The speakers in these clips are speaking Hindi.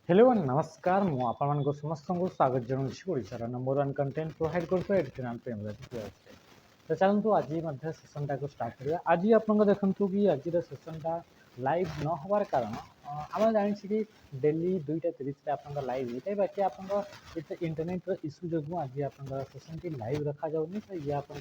हेलो नमस्कार मु आपण समस्त को स्वागत जनाऊँ ओडार नंबर वन कंटेंट प्रोवाइड कर चैनल तो चलतु आज सेसन टाक स्टार्ट करा। आज आप देखु कि आज सेसनटा लाइव न होवार कारण आम जानी कि डेली 2:30 आप लाइव होता है बाकी आप इंटरनेट इश्यू जो आज आप सेसन टी लाइव रखा जाऊनी तो ये आप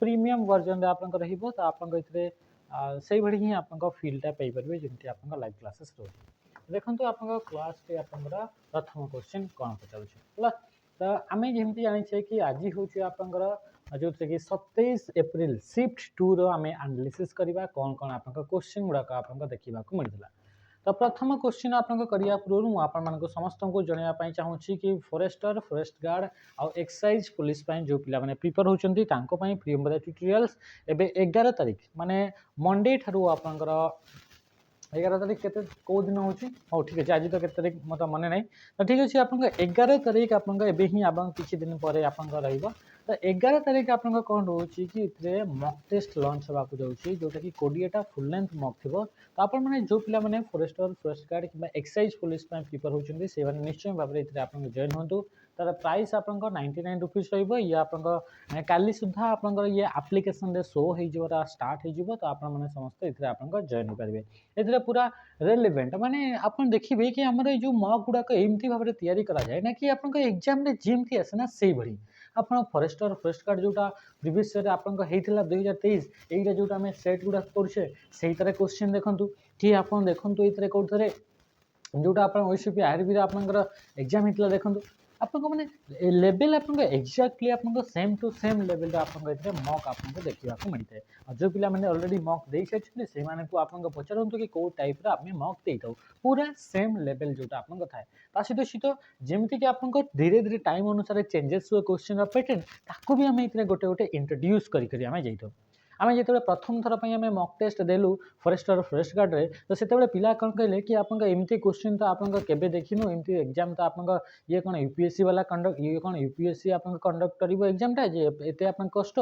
प्रीमियम वर्जन आप तो आपसे ही आप फिल्टा पाइपर जमी आप लाइव क्लासेस रोचे। देखो आप क्लास प्रथम क्वेश्चन कौन पचार तो आम जमी जाने कि आज हूँ आप जो कि 27 एप्रिल शिफ्ट 2 आम एनालिसिस करवा कौन कौन आप क्वेश्चन गुड़ाक आप देखा मिलता। तो प्रथम क्वेश्चन आप करने पूर्व मुझे समस्त को जनवाई चाहूँगी कि फॉरेस्टर फॉरेस्ट गार्ड आउ एक्साइज पुलिस जो पिला प्रिपेयर होती प्रियम्बरा ट्यूटोरियल्स एवं 11 तारीख माने मंडे ठारू आपंकर 11 तारीख के कौ दिन हो ठीक अच्छे आज तो के तारीख मतलब मन ना तो ठीक अच्छे आप 11 तारीख आप किसी दिन पर आप तो 11 तारीख आप कौन रोचे कि मक टेस्ट लंच होगा जाऊँगी जोटा कि 20टा फुल लेंथ मक थी। तो आप जो पिला फॉरेस्टर फॉरेस्ट गार्ड कि एक्साइज पुलिस प्रिपेयर होती से निश्चय भाव में आप जॉइन हूँ। तार प्राइस आप 99 रुपीज रही काली सुधा आप ये आप्लिकेसन शो हो स्टार्ट हो तो आप समस्त ये जॉइन हो पारे। ये पूरा रेलेवेंट माने आप देखिए कि आम जो मक गुड़ाक एमती भाव में तैयारी कराए ना कि आप एग्जाम जमी आसे ना से भाई आप फॉरेस्टर फॉरेस्ट गार्ड जोटा प्रीवियस ईयर आप 2023 यहीटा जो आम सेट गुड़ा करे से क्वेश्चन देखूँ कि आप देखूँ ये कौन जोटा आप ओसीपी आरबी आपंकर एग्जाम होता देखो आप मैंने लेवल आप एक्जाक्टली आप सेम टू सेम लेवल आप मक आपको देखा मिलता है। जो पिला मैंने ऑलरेडी मक दे सारी से आप पचारतु कि कौ टाइप आम मक दे था पूरा सेम लेवल जोटा आप थाए सहित सहित जमीक आप धीरे धीरे टाइम अनुसार चेंजेस हुए क्वेश्चन पैटर्न ताकू भी आम गोटे गोटे इंट्रोड्यूस करें जाइए। आम जो प्रथम थर पर आम मक टेस्ट देलु फॉरेस्टर फॉरेस्ट गार्ड रे तो से पिला कौन कहले कि आप एमती क्वेश्चन तो आप केवे देखिनु एमती एग्जाम तो आप ये कौन यूपीएससी वाला कंडक्ट ये कौन यूपीएससी आप कंडक्ट कर एग्जामटा जे एत आप कष्ट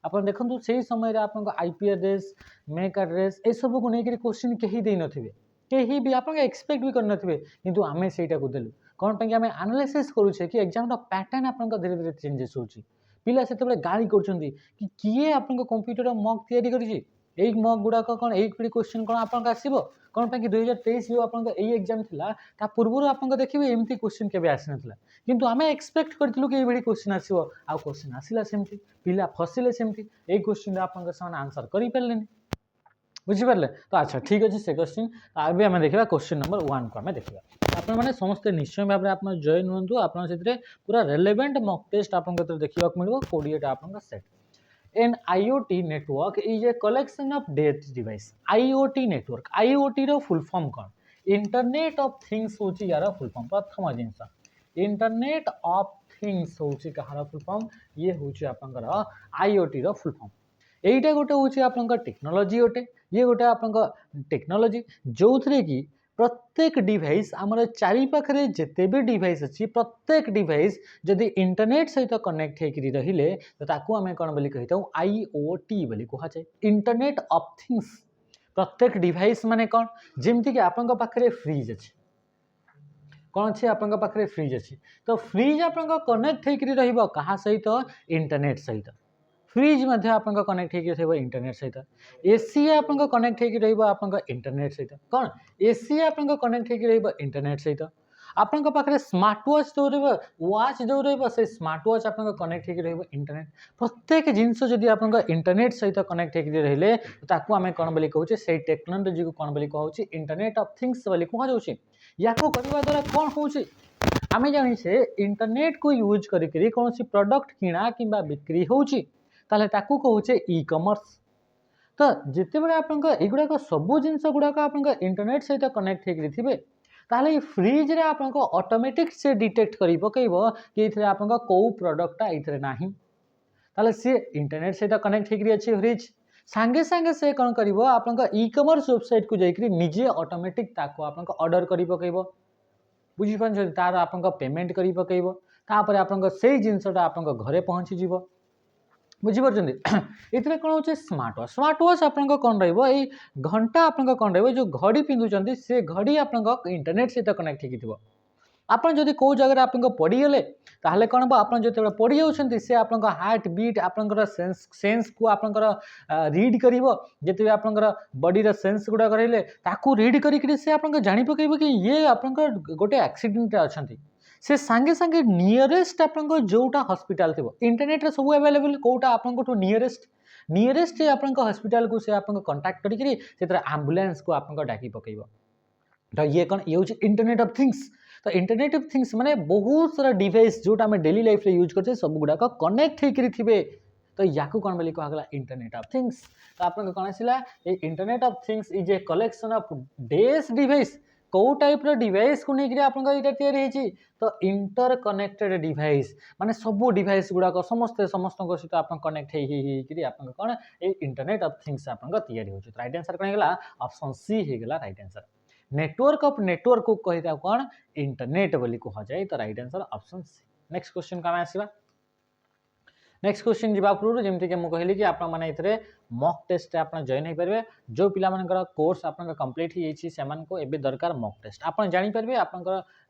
आप देखो से समय आप आईपीएस मेक एड्रेस ये सब को लेकर क्वेश्चन कहीं दे नथिबे कहीं भी आप एक्सपेक्ट भी करनथिबे किंतु आमे सेटा को देलु कौन पे आम एनालिसिस करूचे कि एग्जाम पैटर्न आप धीरे धीरे चेंजेस होची पिला से गाड़ी कर किए आप कंप्यूटर मक या मक गुड़ाक कौन एक क्वेश्चन कौन आप आसो कौन पे 2023 जो आप एग्जाम था पूर्व आप देखिए एमती क्वेश्चन के आसी ना किंतु आम एक्सपेक्ट करूँ कि ये क्वेश्चन आसो आ क्वेश्चन आसला सेमती पिला फसिले सेमती ये क्वेश्चन आप आंसर करें बुझीपारे। तो अच्छा ठीक अच्छे से क्वेश्चन अभी आम देखा क्वेश्चन नंबर 1 को आम देखा आप समस्ते निश्चय भाव में आप जॉइन हूँ आप पूरा रेलेवेंट मक टेस्ट आप देखा मिले 20टा आप set. An IoT network is a collection of data device. IoT network IoT row full form कौन इंटरनेट ऑफ थिंग्स होची यार फुल फॉर्म प्रथम जिनस इंटरनेट ऑफ थिंग्स होची कहार फुल फॉर्म ये होची आपनकर IoT रो फुल फॉर्म एटा गोटे होची आपनकर टेक्नोलॉजी गोटे ये गोटे आपनकर टेक्नोलॉजी जो कि प्रत्येक डिवाइस आमर चारि पाखे जिते भी डिवाइस अच्छी प्रत्येक डिवाइस जदि इंटरनेट सहित कनेक्ट होकर रहिले तो ताकू आम कौन बोली कही था IoT बोली कहुए इंटरनेट ऑफ थिंग्स प्रत्येक डिवाइस माने कौन जमती कि आपन पाखे फ्रिज अच्छे कौन अच्छे आपन पाखे फ्रिज अच्छी तो फ्रिज आप कनेक्ट होकर रहा सहित इंटरनेट सहित फ्रिज आप कनेक्ट हो इंटरनेट सहित एसी आप कनेक्ट हो इंटरनेट सहित कौन एसी आप कनेक्ट हो इंटरनेट सहित आपण पाखे स्मार्ट वाच जो वाच जो से स्मार्ट वाच आप कनेक्ट हो इंटरनेट प्रत्येक जिनस जदि आप इंटरनेट सहित कनेक्ट हो रही ताकू आम कौन बोली कहूँ से टेक्नोलोजी को कौन बोली कहूँ इंटरनेट ऑफ थिंग्स बोली कहुच्छे या करने द्वारा कौन होचे आम जानी इंटरनेट को यूज करी कौन सी प्रोडक्ट किणा कि बिक्री होची ताले ताकू कहूचे ई कमर्स। तो जिते बड़े आप युड़ाक सबू जिनस गुड़ाक आप इंटरनेट सहित कनेक्ट होते ताले फ्रिज रे आप ऑटोमेटिक से डिटेक्ट कर पकेब कि आप कौ प्रोडक्टा ये ना ताले सी इंटरनेट सहित कनेक्ट होकर अच्छे फ्रिज सांगे सांगे से कौन कर आप ई कमर्स वेबसाइट को जाकर निजे ऑटोमेटिक ताको आप ऑर्डर कर पकेब बुझीपार तार आप पेमेंट कर पकेब तापर आप जिनसटा आप घरे पहुँची जीव बुझीपार्चंती इतने कौन होचे स्मार्ट वॉच। स्मार्ट वॉच आपन कौन रहिबो एई घंटा आपन कौन रहिबो जो घड़ी पिंधुचंती से घड़ी आपन इंटरनेट सहित कनेक्ट हेकिथिबो। आपन जदि को जगह आपन पड़ी गले ताहले कोन बा आपन जते पड़ी जाउछंती से आपन हार्ट बीट आपन सेंस को आपन रीड करिवो। जते आपन बॉडी रा सेंस गुडा करले ताकू रीड करी से आपन जानि पकेइबो कि ये आपन गोटे एक्सीडेंट अछंती। से सांगे सांगे नियरेस्ट आपन जोटा हॉस्पिटल थिबो इंटरनेट रे सब अवेलेबल कोटा आपन को नियरेस्ट आपन हॉस्पिटल को से आपन कांटेक्ट करी से एम्बुलेंस को आपन डाकी पकेइबो। तो ये कौन ये हूँ इंटरनेट ऑफ थिंग्स। तो इंटरनेट ऑफ थिंग्स माने बहुत सारा डिवाइस जोटा आम डेली लाइफ रे यूज करते सब गुड़ाक कनेक्ट होकर थे। तो या कौन बोली कहला इंटरनेट ऑफ थिंग्स। तो आप कौन आसला ये internet of things is a collection of डेस डिवाइस कौ टाइप डिवाइस को लेकर आप तो इंटर कनेक्टेड डिवाइस माने सब डिवाइस गुड़ाक समस्ते समस्त सहित आप कनेक्ट हो कौन ये इंटरनेट ऑफ थिंग्स आप राइट आंसर कौन होगा ऑप्शन सी होगा right answer. Network of network को कही कौन इंटरनेट बोली कह जाए। तो right answer option C. Next question का आसवा। नेक्स्ट क्वेश्चन जीवा पूर्व जमती कि मुझे कहली कि आप मॉक टेस्ट आप जॉइन हो पारे जो पिला कोर्स आप कंप्लीट हो एबे दरकार मॉक टेस्ट आप जानीपारे आप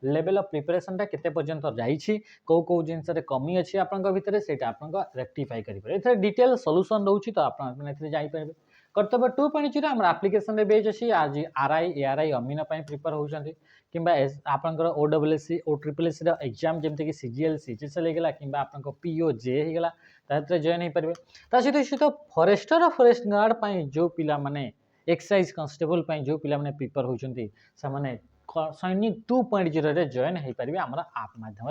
लेवल ऑफ प्रिपरेशन केते पर्यंत जाइए कौ कौ जिनस कमी अच्छी आपन भितर से आप रेक्टिफाई करेंगे डिटेल सॉल्यूशन रोचे। तो आप जापर कर्तव्य 2.0 आम आप्लिकेसन बेज अच्छी आज आरआई एआरआई अमीन प्रिपेयर होती कि आपंकर ओडब्ल्यूएससी ओ ट्रिपलएससी एग्जाम जमती कि सीजीएल सीजीएल होगा कि आप पीओ जे होगा तार जॉइन हो पारे। सहित सहित फॉरेस्टर फॉरेस्ट गार्ड जो पिला माने एक्साइज कांस्टेबल जो पिला माने प्रिपेयर होती से सैनिक 2.0 रे जॉइन हो पारे आम आप माध्यम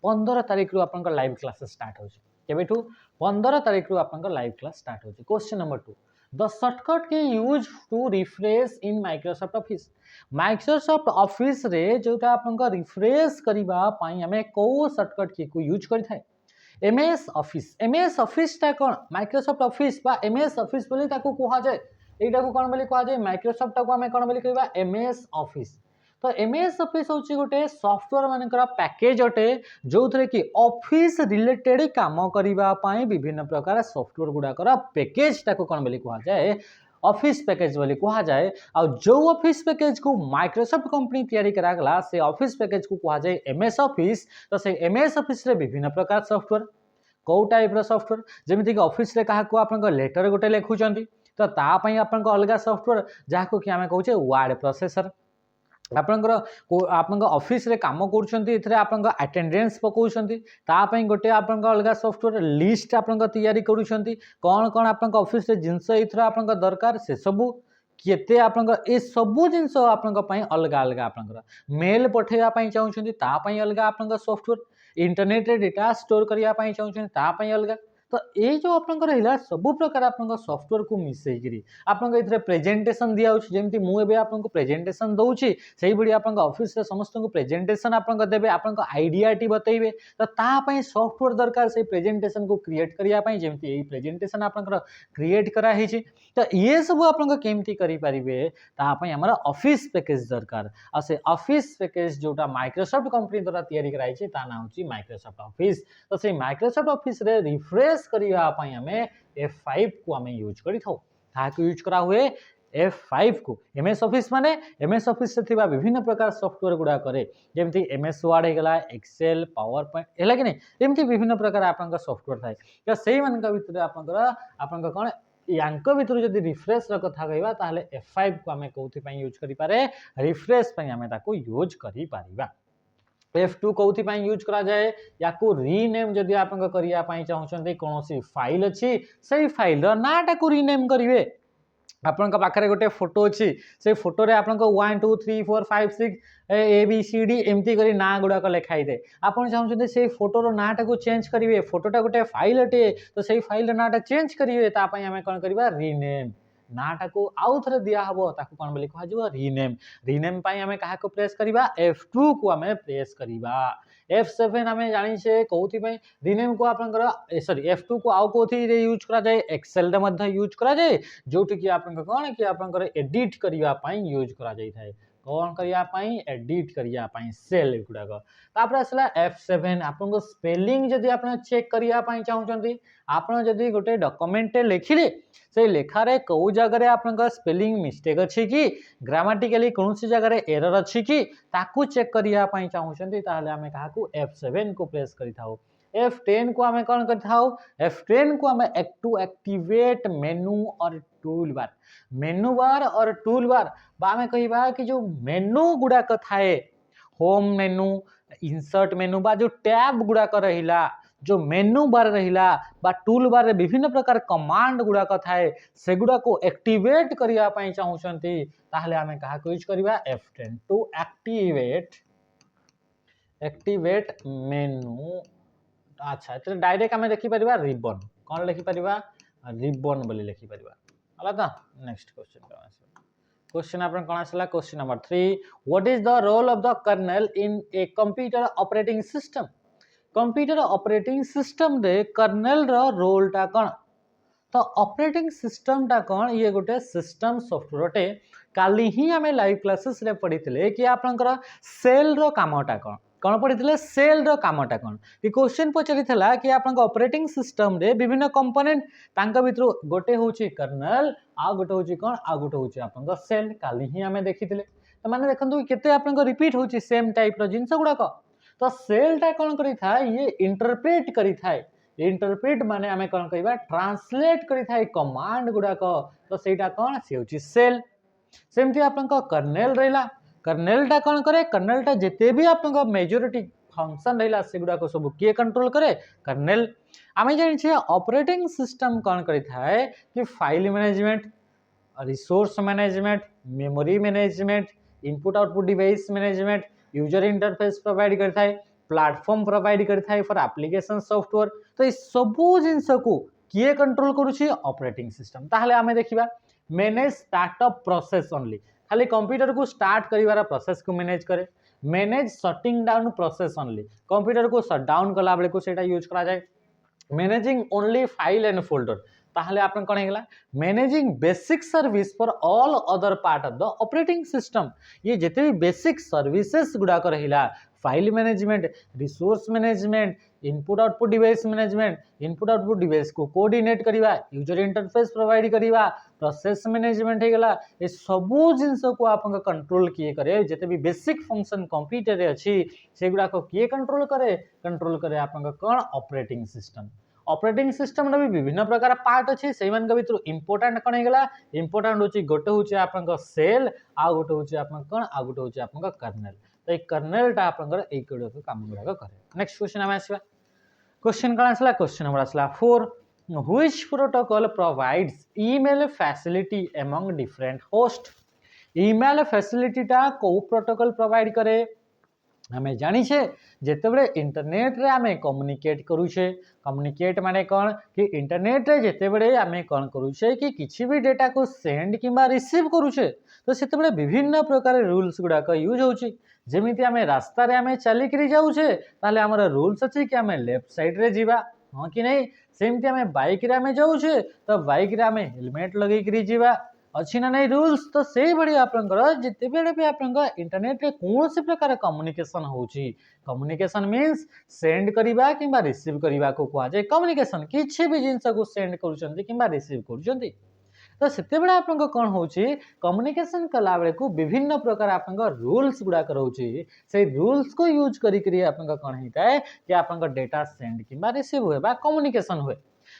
15 तारीख रु आप लाइव क्लास स्टार्ट हो 15 तारीख रु आप लाइव क्लास स्टार्ट हो। क्वेश्चन नंबर 2 द शॉर्टकट के use to refresh in Microsoft office. Microsoft office रे जोटा आपन रिफ्रेश करिबा पाई हमें को शॉर्टकट की को यूज करि थाए एमएस ऑफिस। एमएस ऑफिस ता कोन माइक्रोसॉफ्ट ऑफिस बा एमएस ऑफिस बोली ताको कहा जाए एटा को कोन बोली कहा जाए माइक्रोसॉफ्ट को हमें कोन बोली कहबा एमएस ऑफिस। तो एमएस ऑफिस होची गोटे सॉफ्टवेयर मानकर पैकेज अटे जो थे कि ऑफिस रिलेटेड काम करिबा पाई विभिन्न प्रकार सॉफ्टवेयर गुड़ाकर पैकेज ताको कोन बोली कहा जाए ऑफिस पैकेज बोली कहा जाए। आ जो ऑफिस पैकेज को माइक्रोसॉफ्ट कंपनी तैयारी करागला से ऑफिस पैकेज को कहा जाए एमएस ऑफिस। तो से एमएस ऑफिस रे विभिन्न प्रकार सॉफ्टवेयर कौ टाइप सॉफ्टवेयर जमीती कि ऑफिस रे कहा को आपन लेटर गोटे लिखुचंती तो तापाई आपन अलग सॉफ्टवेयर जहाँ कि आम कहूँ वर्ड प्रोसेसर आपन ऑफिस रे काम कर अटेंडेंस पकाउछंती तापाई गोटे आपन अलग सॉफ्टवेयर लिस्ट आपन तैयारी करूछंती कौन कौन आपन ऑफिस रे जिनस एथरा आपन दरकार से सबू केते आपन ए सबू जिनस आपन अलग अलग आपन मेल पठेया पई चाहउछंती तापाई अलग आपन सॉफ्टवेयर इंटरनेट रे डेटा स्टोर करिया पई चाहउछंती तापाई अलग। तो ये जो आपन सबू प्रकार आपन सॉफ्टवेयर को मिसेकरी आपन इथरे प्रेजेंटेशन दिया जमी मुझे आपन प्रेजेंटेशन दौची से भाई आपन ऑफिस रे समस्त को प्रेजेंटेशन आपन देबे आपन आइडिया टी बतैबे। तो तापाई सॉफ्टवेयर दरकार से प्रेजेंटेशन को क्रिएट करिया पई जमी यही प्रेजेंटेशन आपन क्रिएट करा हिची। तो ये सब आपन केमती करि परिबे तापाई हमरा ऑफिस पैकेज दरकार आ से ऑफिस पैकेज जोटा माइक्रोसॉफ्ट कंपनी द्वारा तैयारी कराई ता नाम होची माइक्रोसॉफ्ट ऑफिस। तो से माइक्रोसॉफ्ट ऑफिस रे रिफ्रेश करिया पाई हमें F5 को हमें यूज करी थाउ ताकि यूज करा हुए F5 को एमएस ऑफिस माने एमएस ऑफिस से थिबा विभिन्न प्रकार सॉफ्टवेयर गुडा करे जेमती एमएस वर्ड हेगला एक्सेल पावर पॉइंट हेला कि नहीं एमती विभिन्न प्रकार आपन सॉफ्टवेयर थाए तो सेही मन का भीतर आपन कोन यांक भीतर जदी रिफ्रेश र कथा कहबा ताहले F5 को हमें कोथि पई यूज करी पारे रिफ्रेश पई हमें ताको यूज करी पारिबा। F2 कौथि पाई यूज करा जाए या को रीनेम जदि आपन करिया पाई चाहउछन्ते कोनोसी फाइल अछि सही फाइल रो नाटा को रीनेम करिवे आपन का पाखरे गोटे फोटो अछि से फोटो रे आपन को 1 2 3 4 5 6 ए बी सी डी एमती करी ना गुडा को लिखाई दे आपन चाहउछन्ते से फोटो रो नाटा को चेंज करिवे फोटोटा गोटे फाइल अटे तो सही फाइल रो नाटा चेंज करिवे ता पाई हमें कोन करबा रीनेम नाटा को आउ थरे दिया हबो ताको कोन बोली कहा जबो रीनेम। रीनेम पाई हमें काहा को प्रेस करिबा F2 को हमें प्रेस करिबा। F7 हमें जानि से कोथि पई रीनेम को आपन सॉरी F2 को आउ कोथि रे यूज करा जाए एक्सेल रे मध्ये यूज करा जाए जोटि कि आपन कोन कि आपन एडिट करिबा पाई यूज करा जाई थाए कौन करिया एडिट करिया सेल गुड़ाक तापर आसला F7 आपन स्पेलिंग जदि आप चेक करिया चाहूँगी आप जदि गोटे डॉक्यूमेंट लिखिले से लेखारे कौ जगह आप स्पेलिंग मिस्टेक अच्छी कि ग्रामाटिकली कौन सी जगह एरर अच्छी कि ताकू चेक करिया चाहूँगी ताहले आमे काहाकू F7 को प्रेस करि थाउ F10 को आमे कौन करि थाउ F10 को आमे टू एक्टिवेट मेनू और टूल बार और टूल बार बा आमे कहिबा कि जो मेनू गुड़ाक थाए होम मेनू इंसर्ट मेनू बा जो टैब गुड़ाक रहिला जो मेनू बार रहिला बा टूल बार रे विभिन्न प्रकार कमांड गुड़ाक थाए सेगुड़ा को एक्टिवेट करिया पई चाहूछंती ताहले आमे कहा यूज करिबा F10 टू एक्टिवेट मेनू अच्छा तो डायरेक्ट आमे लिखि परिबा रिबन कौन लिखि परिबा रिबन बोली लिखि परिबा अलग नेक्स्ट क्वेश्चन अपन कौन आसला question number 3 what is the role of the kernel in a computer operating system computer operating system रे कर्नेल रो रोल टा कौन तो ऑपरेटिंग सिस्टम टा कौन ये गोटे सिस्टम सॉफ्टवेयर टे काली ही हमें लाइव क्लासेस रे पढ़िथिले कि आपनकर सेल रो कामटा कौन पढ़ी सेल रो कामटा कौन कि क्वेश्चन पचारि थला कि आपन ऑपरेटिंग सिस्टम रे विभिन्न कंपोनेंट तांका भितर गोटे होची कर्नेल आ गोटे होची कौन आ गोटे होची आपन सेल काली ही हमें देखिथिले तो माने देखंतु केते आपन रिपीट होची सेम टाइप रो जिंस गुडा को तो सेल टा कौन करि था ये इंटरप्रेट करि थाए इंटरप्रेट माने आमे कौन कहबा ट्रांसलेट करि थाए कमांड गुडा को तो सेटा कौन से होची सेल सेमती आपन कर्नेल रहिला कर्नेल टा कौन करे कर्नेल टा जिते भी आप मेजोरिटी फंक्शन रहा सेगुड़ा को सब किए कंट्रोल करे कर्नेल आम जानी ऑपरेटिंग सिस्टम कौन करें कि file management resource management memory management input output device management user interface provide करता है प्लेटफॉर्म प्रोवाइड करता है फॉर एप्लिकेशन सॉफ्टवेयर तो ये सबू जिनस को किए कंट्रोल करुच्ची ऑपरेटिंग सिस्टम ताहले आमे देखिबा मैनेज स्टार्टअप प्रोसेस ओनली खाली कंप्यूटर को स्टार्ट करिवार प्रोसेस को मैनेज करे manage shutting down process only computer को शट डाउन कला बेले को सेटा यूज करा जाए managing only file and folder ताहले आपन कोन हेगला managing basic service for all other part of the operating system ये जेते भी बेसिक सर्विसेज गुडा को रहिला file management resource management input output device management input output device को कोऑर्डिनेट करिवा यूजर इंटरफेस प्रोवाइड करिवा प्रोसेस मैनेजमेंट हेगला ए सबू जिंस को आपन कंट्रोल किए करे जेते भी बेसिक फंक्शन कंप्यूटर रे अछि सेगुडा को किए कंट्रोल करे आपन कोन ऑपरेटिंग सिस्टम ऑपरेटिंग सिस्टम भी विभिन्न प्रकार पार्ट अच्छे से भर इंपोर्टाट कौन होगा इंपोर्टाट हूँ गोटे हूँ आप सेल आ गोटे हूँ आप आ गोटे हूँ आप कर्नेल तो ये कर्नेलटा आप काम गुड़ाक करे नेक्स्ट क्वेश्चन आम आसवा क्वेश्चन कौन आसला क्वेश्चन नंबर आसला 4 which protocol provides email facility among different host email फैसिलिटीटा को प्रोटोकॉल प्रोवाइड करे आमे जानी छे जेतेबेले इंटरनेट रे आमे कम्युनिकेट करूछे कम्युनिकेट माने कौन कि इंटरनेट रे जेतेबेले आमे कौन करूछे कि किछि भी डेटा को सेंड किंबा रिसीव करूछे तो सेतेबेले विभिन्न प्रकार रूल्स गुडा का यूज होची जेमिति आमे रास्ता रे आमे चली करी जाउछे ताले हमर रूल्स अछि कि आमे लेफ्ट साइड रे जीवा हां कि नहीं सेमति आमे बाइक रे आमे जाउछे तो बाइक रे आमे हेलमेट लगे करी जीवा अच्छी ना नहीं रूल्स तो से भाई आपंकर जिते भी आप इंटरनेट रे कौन से प्रकार कम्युनिकेशन होची कम्युनिकेशन मीन्स सेंड करवा कि रिसीव करवा को कह जाए कम्युनिकेशन किसी भी जिनस को सेंड करुँच कि रिसीव करुँच तो से कौन हो कम्युनिकेशन कला बेले को विभिन्न प्रकार आप रूल्स गुड़ाक रोचे से रूल्स को यूज करी आप कौन होता है कि आप डेटा सेंड कि रिसीव हुए कम्युनिकेशन हुए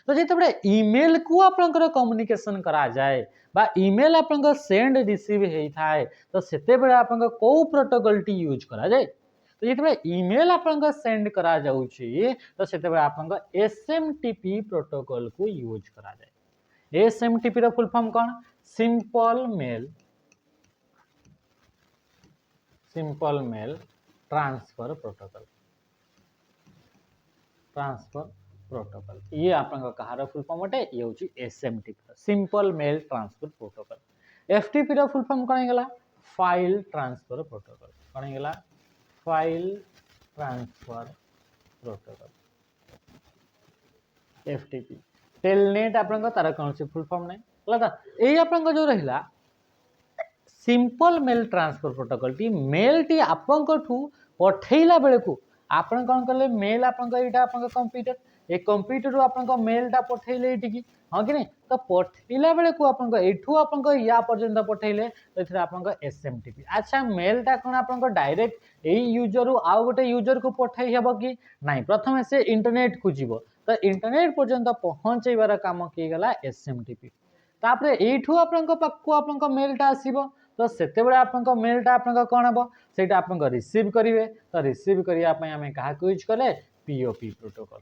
तो जिते ईमेल को आपंकर कम्युनिकेशन करा जाए बा ईमेल आपंकर सेंड रिसीव होता है तो सेते बेले आपंकर को प्रोटोकॉल टी यूज करा जाए तो जिते ईमेल आपंकर सेंड करा जाउची तो सेते बेले आपंकर एसएमटीपी प्रोटोकॉल को यूज करा जाए एसएमटीपी रो फुल फॉर्म कौन सिंपल मेल ट्रांसफर प्रोटोकॉल ये आपन कहार फुल फॉर्म अटे ये होची SMTP simple mail transfer protocol FTP रो फुल फॉर्म कोन हेगला फाइल ट्रांसफर प्रोटोकॉल कोन हेगला file transfer protocol FTP telnet आपन तार कौन से फुल फॉर्म नै लगा एई आपन जो रहिला सिंपल मेल ट्रांसफर प्रोटोकॉल टी मेल टी आपंकठू पठेला बेले को आपण कौन कले मेल आपन एटा आपन कंप्यूटर ए कंप्यूटर रो आपन मेलटा पठेले एटिकी हाँ कि नहीं तो पठेला बेले को आपन एठू आपन या पर्यंत पठेले तो एथरे आपन एसएमटीपी अच्छा मेलटा कोन आपन डायरेक्ट एई यूजर रु आउ गोटे यूजर को पठेई हेबो कि नहीं प्रथम से इंटरनेट को जीवो तो इंटरनेट पर्यंत पहुंचेबार काम किए गला एसएमटीपी तापरे एठू आपन पाखु आपन मेलटा आसीबो तो सेते बेले आपन मेलटा आपन कोन हेबो सेटा आपन रिसीव करिवे तो रिसीव करिया पय हमें काहा को यूज कले पीओपी प्रोटोकॉल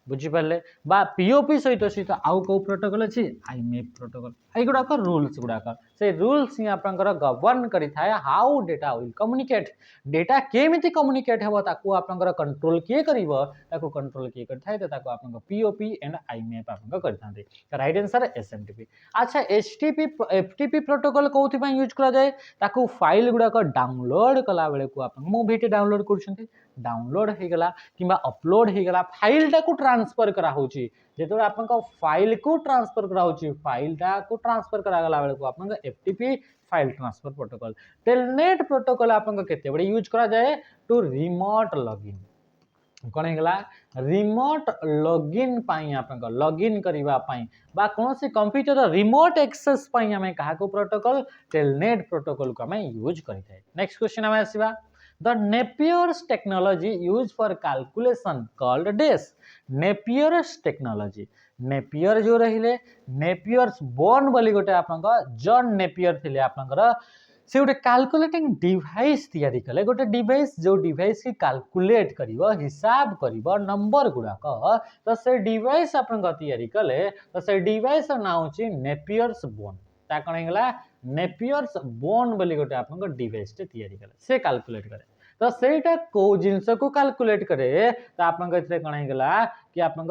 बुझी पाले बा पीओपी सहित सहित आउ को प्रोटोकॉल अछि आईमेप प्रोटोकॉल एई गुडा को रूल्स गुडा का से रूल्स ही आपनकर गवर्न करि थाए how data will communicate data केमिति कम्युनिकेट हेबो ताकू आपनकर कंट्रोल के करिवो ताकू कंट्रोल के करथाय त ताकू आपनकर पीओपी एंड आईमेप आपनकर करथांते राइट आंसर एसएमटीपी अच्छा एचटीपी एफटीपी प्रोटोकॉल कोथि पय यूज करा जाय ताकू फाइल गुडा को डाउनलोड कला बेले को आपन मूवीटी डाउनलोड करछन्ती डाउनलोड हे गला किबा अपलोड हे गला फाइल टा को ट्रांसफर करा होची जेतो आपन को फाइल को ट्रांसफर करा होची फाइल टा को ट्रांसफर करा गला बेले को आपन FTP file transfer protocol telnet protocol आपन को केते बडे यूज करा जाय टू रिमोट लॉगिन कोन हे गला रिमोट लॉगिन पाई आपन को लॉगिन करिवा पाई बा कोनोसी कंप्यूटर रिमोट एक्सेस पाई हमें कहा को प्रोटोकॉल टेलनेट प्रोटोकॉल को हमें यूज करिथाय नेक्स्ट क्वेश्चन हमें आसीबा The Napier's technology used for calculation called this Napier's technology. Napier जो रहिले Napier's bone बोली गोटे आपनका जॉन नेपियर थिले आपनकर से गोटे कैलकुलेटिंग डिवाइस तैयारी कले गोटे डिवाइस जो डिवाइस की कैलकुलेट करिवो हिसाब करिवो नंबर गुडा क तो से डिवाइस आपनका तैयारी कले तो से डिवाइस नाउ छि नेपियर्स बोन ता कोन हेगला नेपियर्स बोन बोली गोटे आपनका डिवाइस टे तैयारी कले से कैलकुलेट करे तो सेटा को जिंस को कैलकुलेट करे तो आपन इथे कोन हेगला कि आपन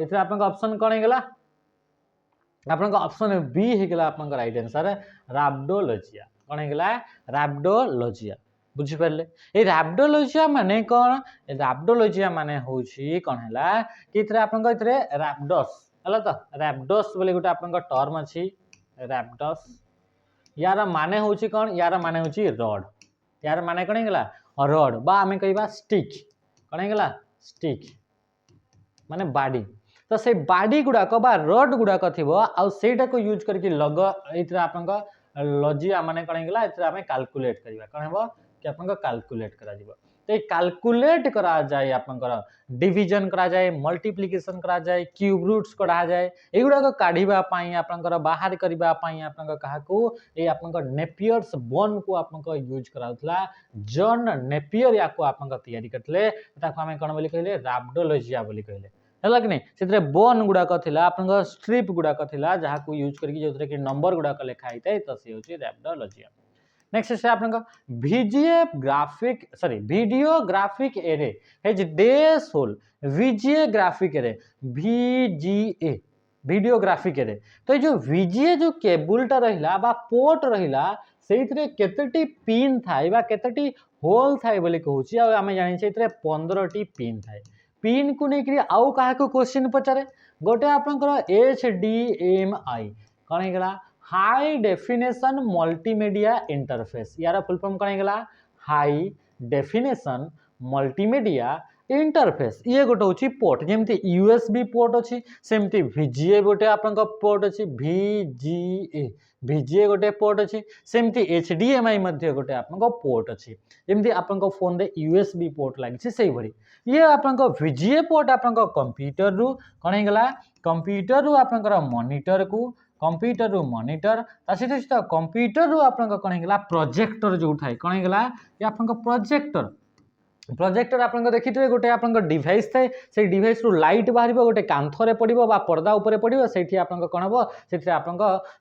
इथे आपन ऑप्शन कोन हेगला आपन ऑप्शन बी हेगला आपन राइट आंसर रैप्डोलॉजिया कोन हेगला रैप्डोलॉजिया बुझी परले ए रैप्डोलॉजिया माने कोन रैप्डोलॉजिया माने होची कोन हैला कि इथे आपन इथे रैप्डोस हला तो रैप्डोस बोले गोटे आपन टर्म अछि रैप्डोस यार माने होची कोन यार माने होची रॉड यार माने कोन हेगला रॉड बा हमें कहबा स्टिक कोन हेगला स्टिक माने बाडी तो से बाडी गुडा को बा रॉड गुडा को थिबो आ सेटा को यूज करके लग इतरा आपन को लॉजिया माने कोन हेगला इतरा हमें कैलकुलेट करबा कोन हेबो कि आपन को कैलकुलेट करा दिबो तो कैलकुलेट करा जाए आपनकर डिवीजन करा जाए मल्टीप्लिकेशन करा जाए क्यूब रूट्स करा जाए एगुडा को काढिबा पाई आपनकर बाहर करबा पाई आपनकर कहा को ए आपनकर नेपियर्स बोन को आपनकर यूज कराउतला जॉन नेपियर या को आपनकर तैयारी करतले ताको हमें कोन बोली कहले रैप्डोलॉजिया बोली कहले हला कि नहीं सेतरे बोन गुडा को थिला आपनकर स्ट्रिप गुडा को थिला जहा को यूज करके जोतरे कि नंबर गुडा को लिखा हितै त से होची रैप्डोलॉजिया नेक्स्ट है आपन वीडियो ग्राफिक एरे हैज डेस होल VGA graphic array VGA video graphic array तो जो वीजीए जो केबुलटा रहिला बा पोर्ट रहिला सेइतरे केतेटी पिन थाई बा केतेटी होल थाई बोली कहूची आ हमें जानि छै इतरे 15 टी पिन थाई पिन को नै करी आउ काहा को क्वेश्चन पचारे गोटे आपनकर एचडीएमआई कोन हेगला हाई डेफिनेशन मल्टीमीडिया इंटरफेस यार फुल फॉर्म कोन हेगला हाई डेफिनेशन मल्टीमीडिया इंटरफेस ये गोटे होची पोर्ट जेमती यूएसबी पोर्ट अछि सेमती वीजीए गोटे आपन को पोर्ट अछि वीजीए गोटे पोर्ट अछि सेमती एचडीएमआई मध्ये गोटे आपन को पोर्ट अछि जेमती आपन को फोन रे यूएसबी पोर्ट लागि छै सेही भरी ये आपन को वीजीए पोर्ट आपन को कंप्यूटर रु कोन हेगला कंप्यूटर रु आपन को मॉनिटर को कंप्यूटर रु मॉनिटर तासित कंप्यूटर रु आपन कोन हेगला प्रोजेक्टर जो थाय कोन हेगला या आपन को प्रोजेक्टर आपन देखिथिबे गोटे आपन डिवाइस थाए से डिवाइस रु लाइट बाहरिबो गोटे कांथरे पडिबो बा पर्दा ऊपर पडिबो सेठी आपन कोन हबो सेठी आपन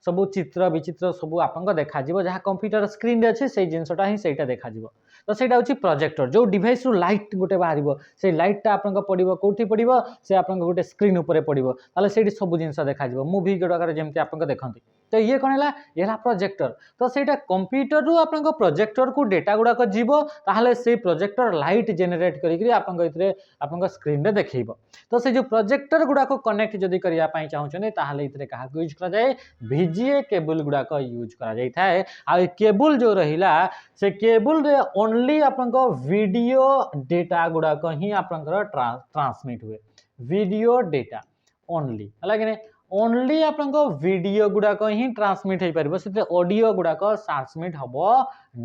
सब चित्र विचित्र सब आपन देखा जिवो जहा कंप्यूटर स्क्रीन रे अछि से जिंसटा ही सेटा देखा जिवो तो सेटा होची प्रोजेक्टर जो डिवाइस रु लाइट गोटे बाहरिबो से लाइटटा आपन पडिबो कोठी पडिबो से आपन गोटे स्क्रीन ऊपर पडिबो ताले सेठी सब जिंस देखा जिवो मूवी गोडा जेमति आपन देखंती तो ये कौन है ये प्रोजेक्टर तो सेटा कंप्यूटर रु आपन प्रोजेक्टर को डेटा गुड़ाक जीवो ताहले से प्रोजेक्टर लाइट जेनेरेट करी आपन स्क्रीन रे देखैबो तो से जो प्रोजेक्टर गुड़ाक कनेक्ट जदि करिया पई चाहउछने ताहले इतरे कहा यूज करा जाए VGA केबल गुड़ाक यूज करा जाय थाए आ केबल जो रहिला से केबल रे ओनली आपन वीडियो डेटा गुड़ाक ही आपन ट्रांसमिट हुए वीडियो डेटा ओनली हला कि ओनली आपन वीडियो गुड़ाक ही ट्रांसमिट हो पार से ऑडियो गुड़ाक ट्रांसमिट हम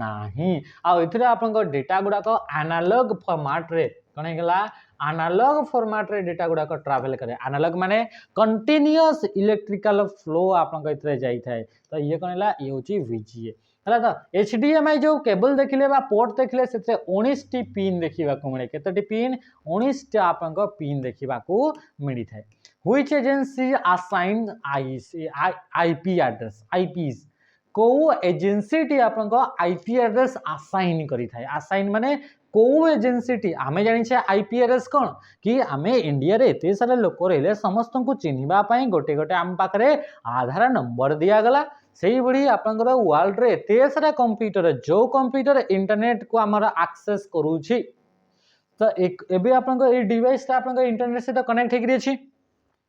नाही आउे आपन डेटा गुड़ाक एनालॉग फॉर्मेट रे कौन है एनालॉग फॉर्मेट रे डेटा गुड़ाक ट्रैवल करे एनालॉग माने कंटीन्यूअस इलेक्ट्रिकल फ्लो आपन जाई थाए तो ये कौन है ये होची VGA है तो HDMI जो केबल देखिले बा पोर्ट देखिले से 19 टी पिन देखिबा को मिले केतटी पिन 19 टी आपन पिन देखिबा को मिली थाए which agency assigned IP address IPs को एजेंसी टी आपन IP एड्रेस असाइन करी थाए असाइन माने को एजेंसी टी आमे जानि छे IP एड्रेस कोन कि आमे इंडिया रे एते सारे लोक रहले समस्त को चिन्हिबा पई गोटे गोटे आम पाखरे आधार नंबर दिया गला सेही बड़ी आपन वर्ल्ड रे एते सारा कंप्यूटर जो कंप्यूटर इंटरनेट को हमर एक्सेस करूछि तो एक एबे आपन ए डिवाइस ता आपन इंटरनेट से तो कनेक्ट हेकरी अछि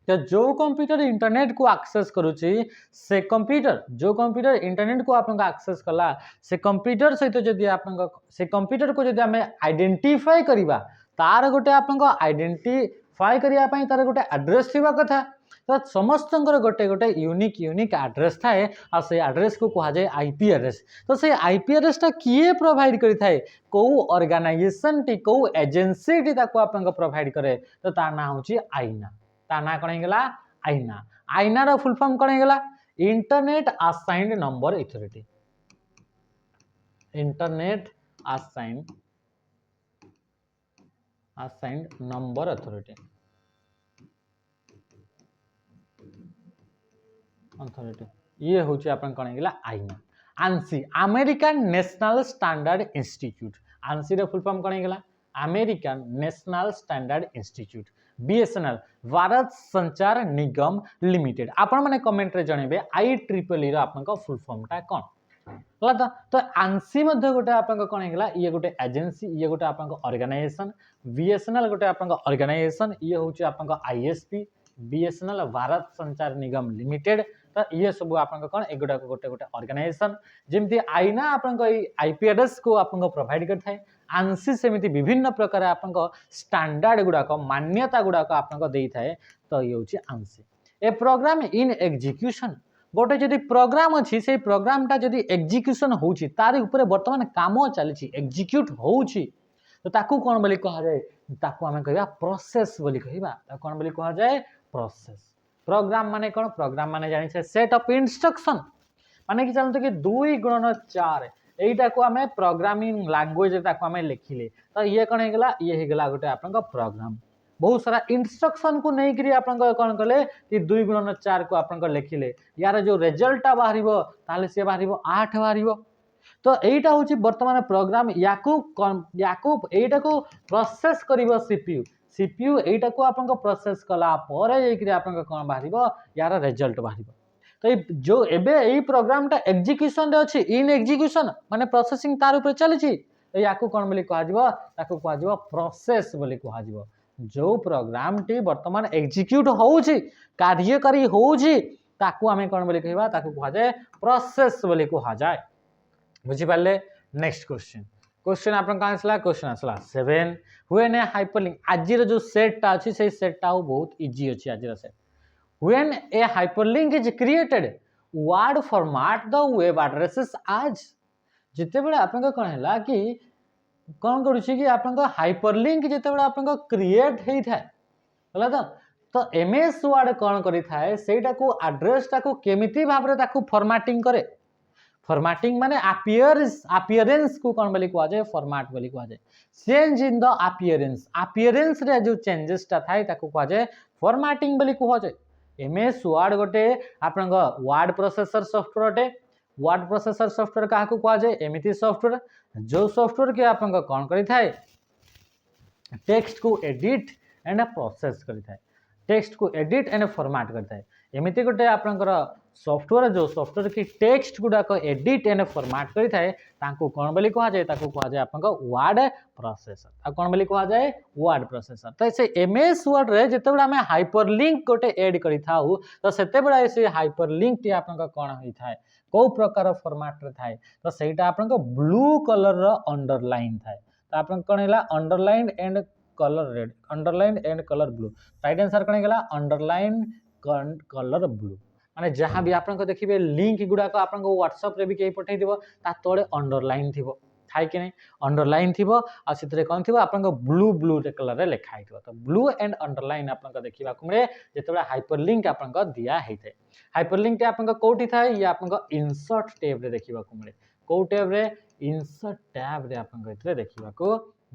तो जो कंप्यूटर इंटरनेट को एक्सेस करूची से कंप्यूटर जो कंप्यूटर इंटरनेट को आपन एक्सेस कला से कंप्यूटर सहित जदि आपन से कंप्यूटर को जदि हमें आइडेंटिफाई करिबा तार गोटे आपन आइडेंटिफाई करिया पई तार गोटे एड्रेस थिबा कथा तो समस्त गोटे गोटे यूनिक एड्रेस थाए आ से एड्रेस को कहा जाए IP एड्रेस तो से IP एड्रेस ता किए प्रोवाइड करि थाए को ऑर्गेनाइजेशन टी को एजेंसी टी ताको आपन प्रोवाइड करे तो ता ना होची आईना ताना कौन है आईना आईना रो फुल फॉर्म कौन है internet assigned number authority internet assigned number authority ये होची आपन कौन है IANA ANSI American National Standard Institute ANSI रो फुल फॉर्म कौन है American National Standard Institute BSNL Bharat Sanchar Nigam limited आपण माने कमेंट रे जणेबे IEEE रो आपन को फुल फॉर्म ता कोन हला तो आंसी मध्ये गोटे आपन को कोन हेला ये गोटे एजेंसी ये गोटे आपन को ऑर्गेनाइजेशन BSNL गोटे आपन को ऑर्गेनाइजेशन ये होची आपन को ISP BSNL Bharat Sanchar Nigam limited तो ये सब आपन कोन एगोटा गोटे गोटे ऑर्गेनाइजेशन जेमती आईना आपन को IP एड्रेस को आपन को प्रोवाइड करथाय आंसी सेमिति विभिन्न प्रकार आपन को स्टैंडर्ड गुड़ाक मान्यता गुड़ाक आपन को देई थाए तो ये होची आंसी ए प्रोग्राम इन एग्जीक्यूशन गोटे जदि प्रोग्राम अछि से प्रोग्राम ता जदि एग्जीक्यूशन होउची तार ऊपर वर्तमान काम चलीची एग्जीक्यूट होउची तो ताकू कोन बोली कहा जाए ताकू हमें कहबा प्रोसेस बोली कहबा ता कोन बोली कहा जाए प्रोसेस प्रोग्राम माने कोन प्रोग्राम माने जानि छे सेट ऑफ इंस्ट्रक्शन माने कि चलतो कि 2 गुणन 4 एटा को हमें प्रोग्रामिंग लैंग्वेज ताको हमें लिखिले तो ये कौन हेगला ये हेगला गोटे आपन प्रोग्राम बहुत सारा इंस्ट्रक्शन को नहीं करी आपन कौन कले कि 2 गुणन 4 को आपन लिखिले यार जो रिजल्ट बाहरिबो ताले से बाहरिबो 8 बाहरिबो तो एटा होची वर्तमान प्रोग्राम याकू एटा को प्रोसेस करिवो CPU एटा को आपन प्रोसेस कला परे जेकरी आपन कोन बाहरिबो यार रिजल्ट बाहरिबो तो जो एबे एई प्रोग्राम टा एग्जीक्यूशन रे अछि इन एग्जीक्यूशन माने प्रोसेसिंग तार ऊपर चलीछि तो याकू कोन बोली कहा जिवो ताकू कहा जिवो प्रोसेस बोली कहा जिवो जो प्रोग्राम टी वर्तमान एग्जीक्यूट होउछि कार्यकारी होउछि ताकू हमें कोन बोली कहबा ताकू कहा जाय प्रोसेस बोली कहा जाय बुझि पाले नेक्स्ट क्वेश्चन आपन का आंसला क्वेश्चन आंसला 7 व्हेन ए हाइपरलिंक आजिर जो सेट टा अछि से सेट टा बहुत इजी अछि आजिर set When a hyperlink is created, what format the web addresses as? जिते बड़े आपन कोन हैला कि कोन करूछि कि आपन हाइपरलिंक जिते बड़े आपन क्रिएट हेइ थाए हला तो MS वर्ड कोन करि थाए सेटा को एड्रेस टा को केमिति भाबरे ताकू फॉर्मेटिंग करे फॉर्मेटिंग माने अपीयरेंस को कोन बोली कहा जाय फॉर्मेट बोली कहा जाय चेंज इन द अपीयरेंस रे जो चेंजेस ता थाए ताकू कहा जाय फॉर्मेटिंग बोली कहा जाय MS वर्ड गोटे आपन वर्ड प्रोसेसर सॉफ्टवेयर अटे वर्ड प्रोसेसर सॉफ्टवेयर का को कहा जाय एमिति सॉफ्टवेयर जो सॉफ्टवेयर के आपन कोन करि थाए टेक्स्ट को एडिट एंड प्रोसेस करि थाए टेक्स्ट को एडिट एंड फॉर्मेट करि थाए एमिति गोटे आपन सॉफ्टवेयर जो सॉफ्टवेयर की टेक्स्ट गुड़ाक एडिट एंड फॉर्मेट करें कौन बोली कह जाए आप वर्ड प्रोसेसर कौन बोली कह जाए वर्ड प्रोसेसर तो से एमएस वर्ड रे जिते आम हाइपरलिंक गोटे एड कर तो से हाइपरलिंक टी आप कौन होता है कौ प्रकार फॉर्मेट रे थाए तो सहीटा आप ब्लू कलर अंडरलाइन थाए तो आप कौन है underline and colour red underline and colour blue right answer कौन है अंडरलाइन कलर ब्लू माने जहाँ भी आप देखिए लिंक गुड़ाक आप व्हाट्सएप रे भी कहीं पठे तले अंडरलाइन थी थाए कि नहीं अंडरलाइन थी आते कौन थी आप ब्लू ब्लू कलर रे लिखाई तो ब्लू एंड अंडरलाइन आप देखा मिले जो हाइपरलिंक आप दिया होता है हाइपरलिंक आप कौटी था ये आप इंसर्ट टैब रे देखा मिले कौ टैब रे इंसर्ट टैब रे आप देखा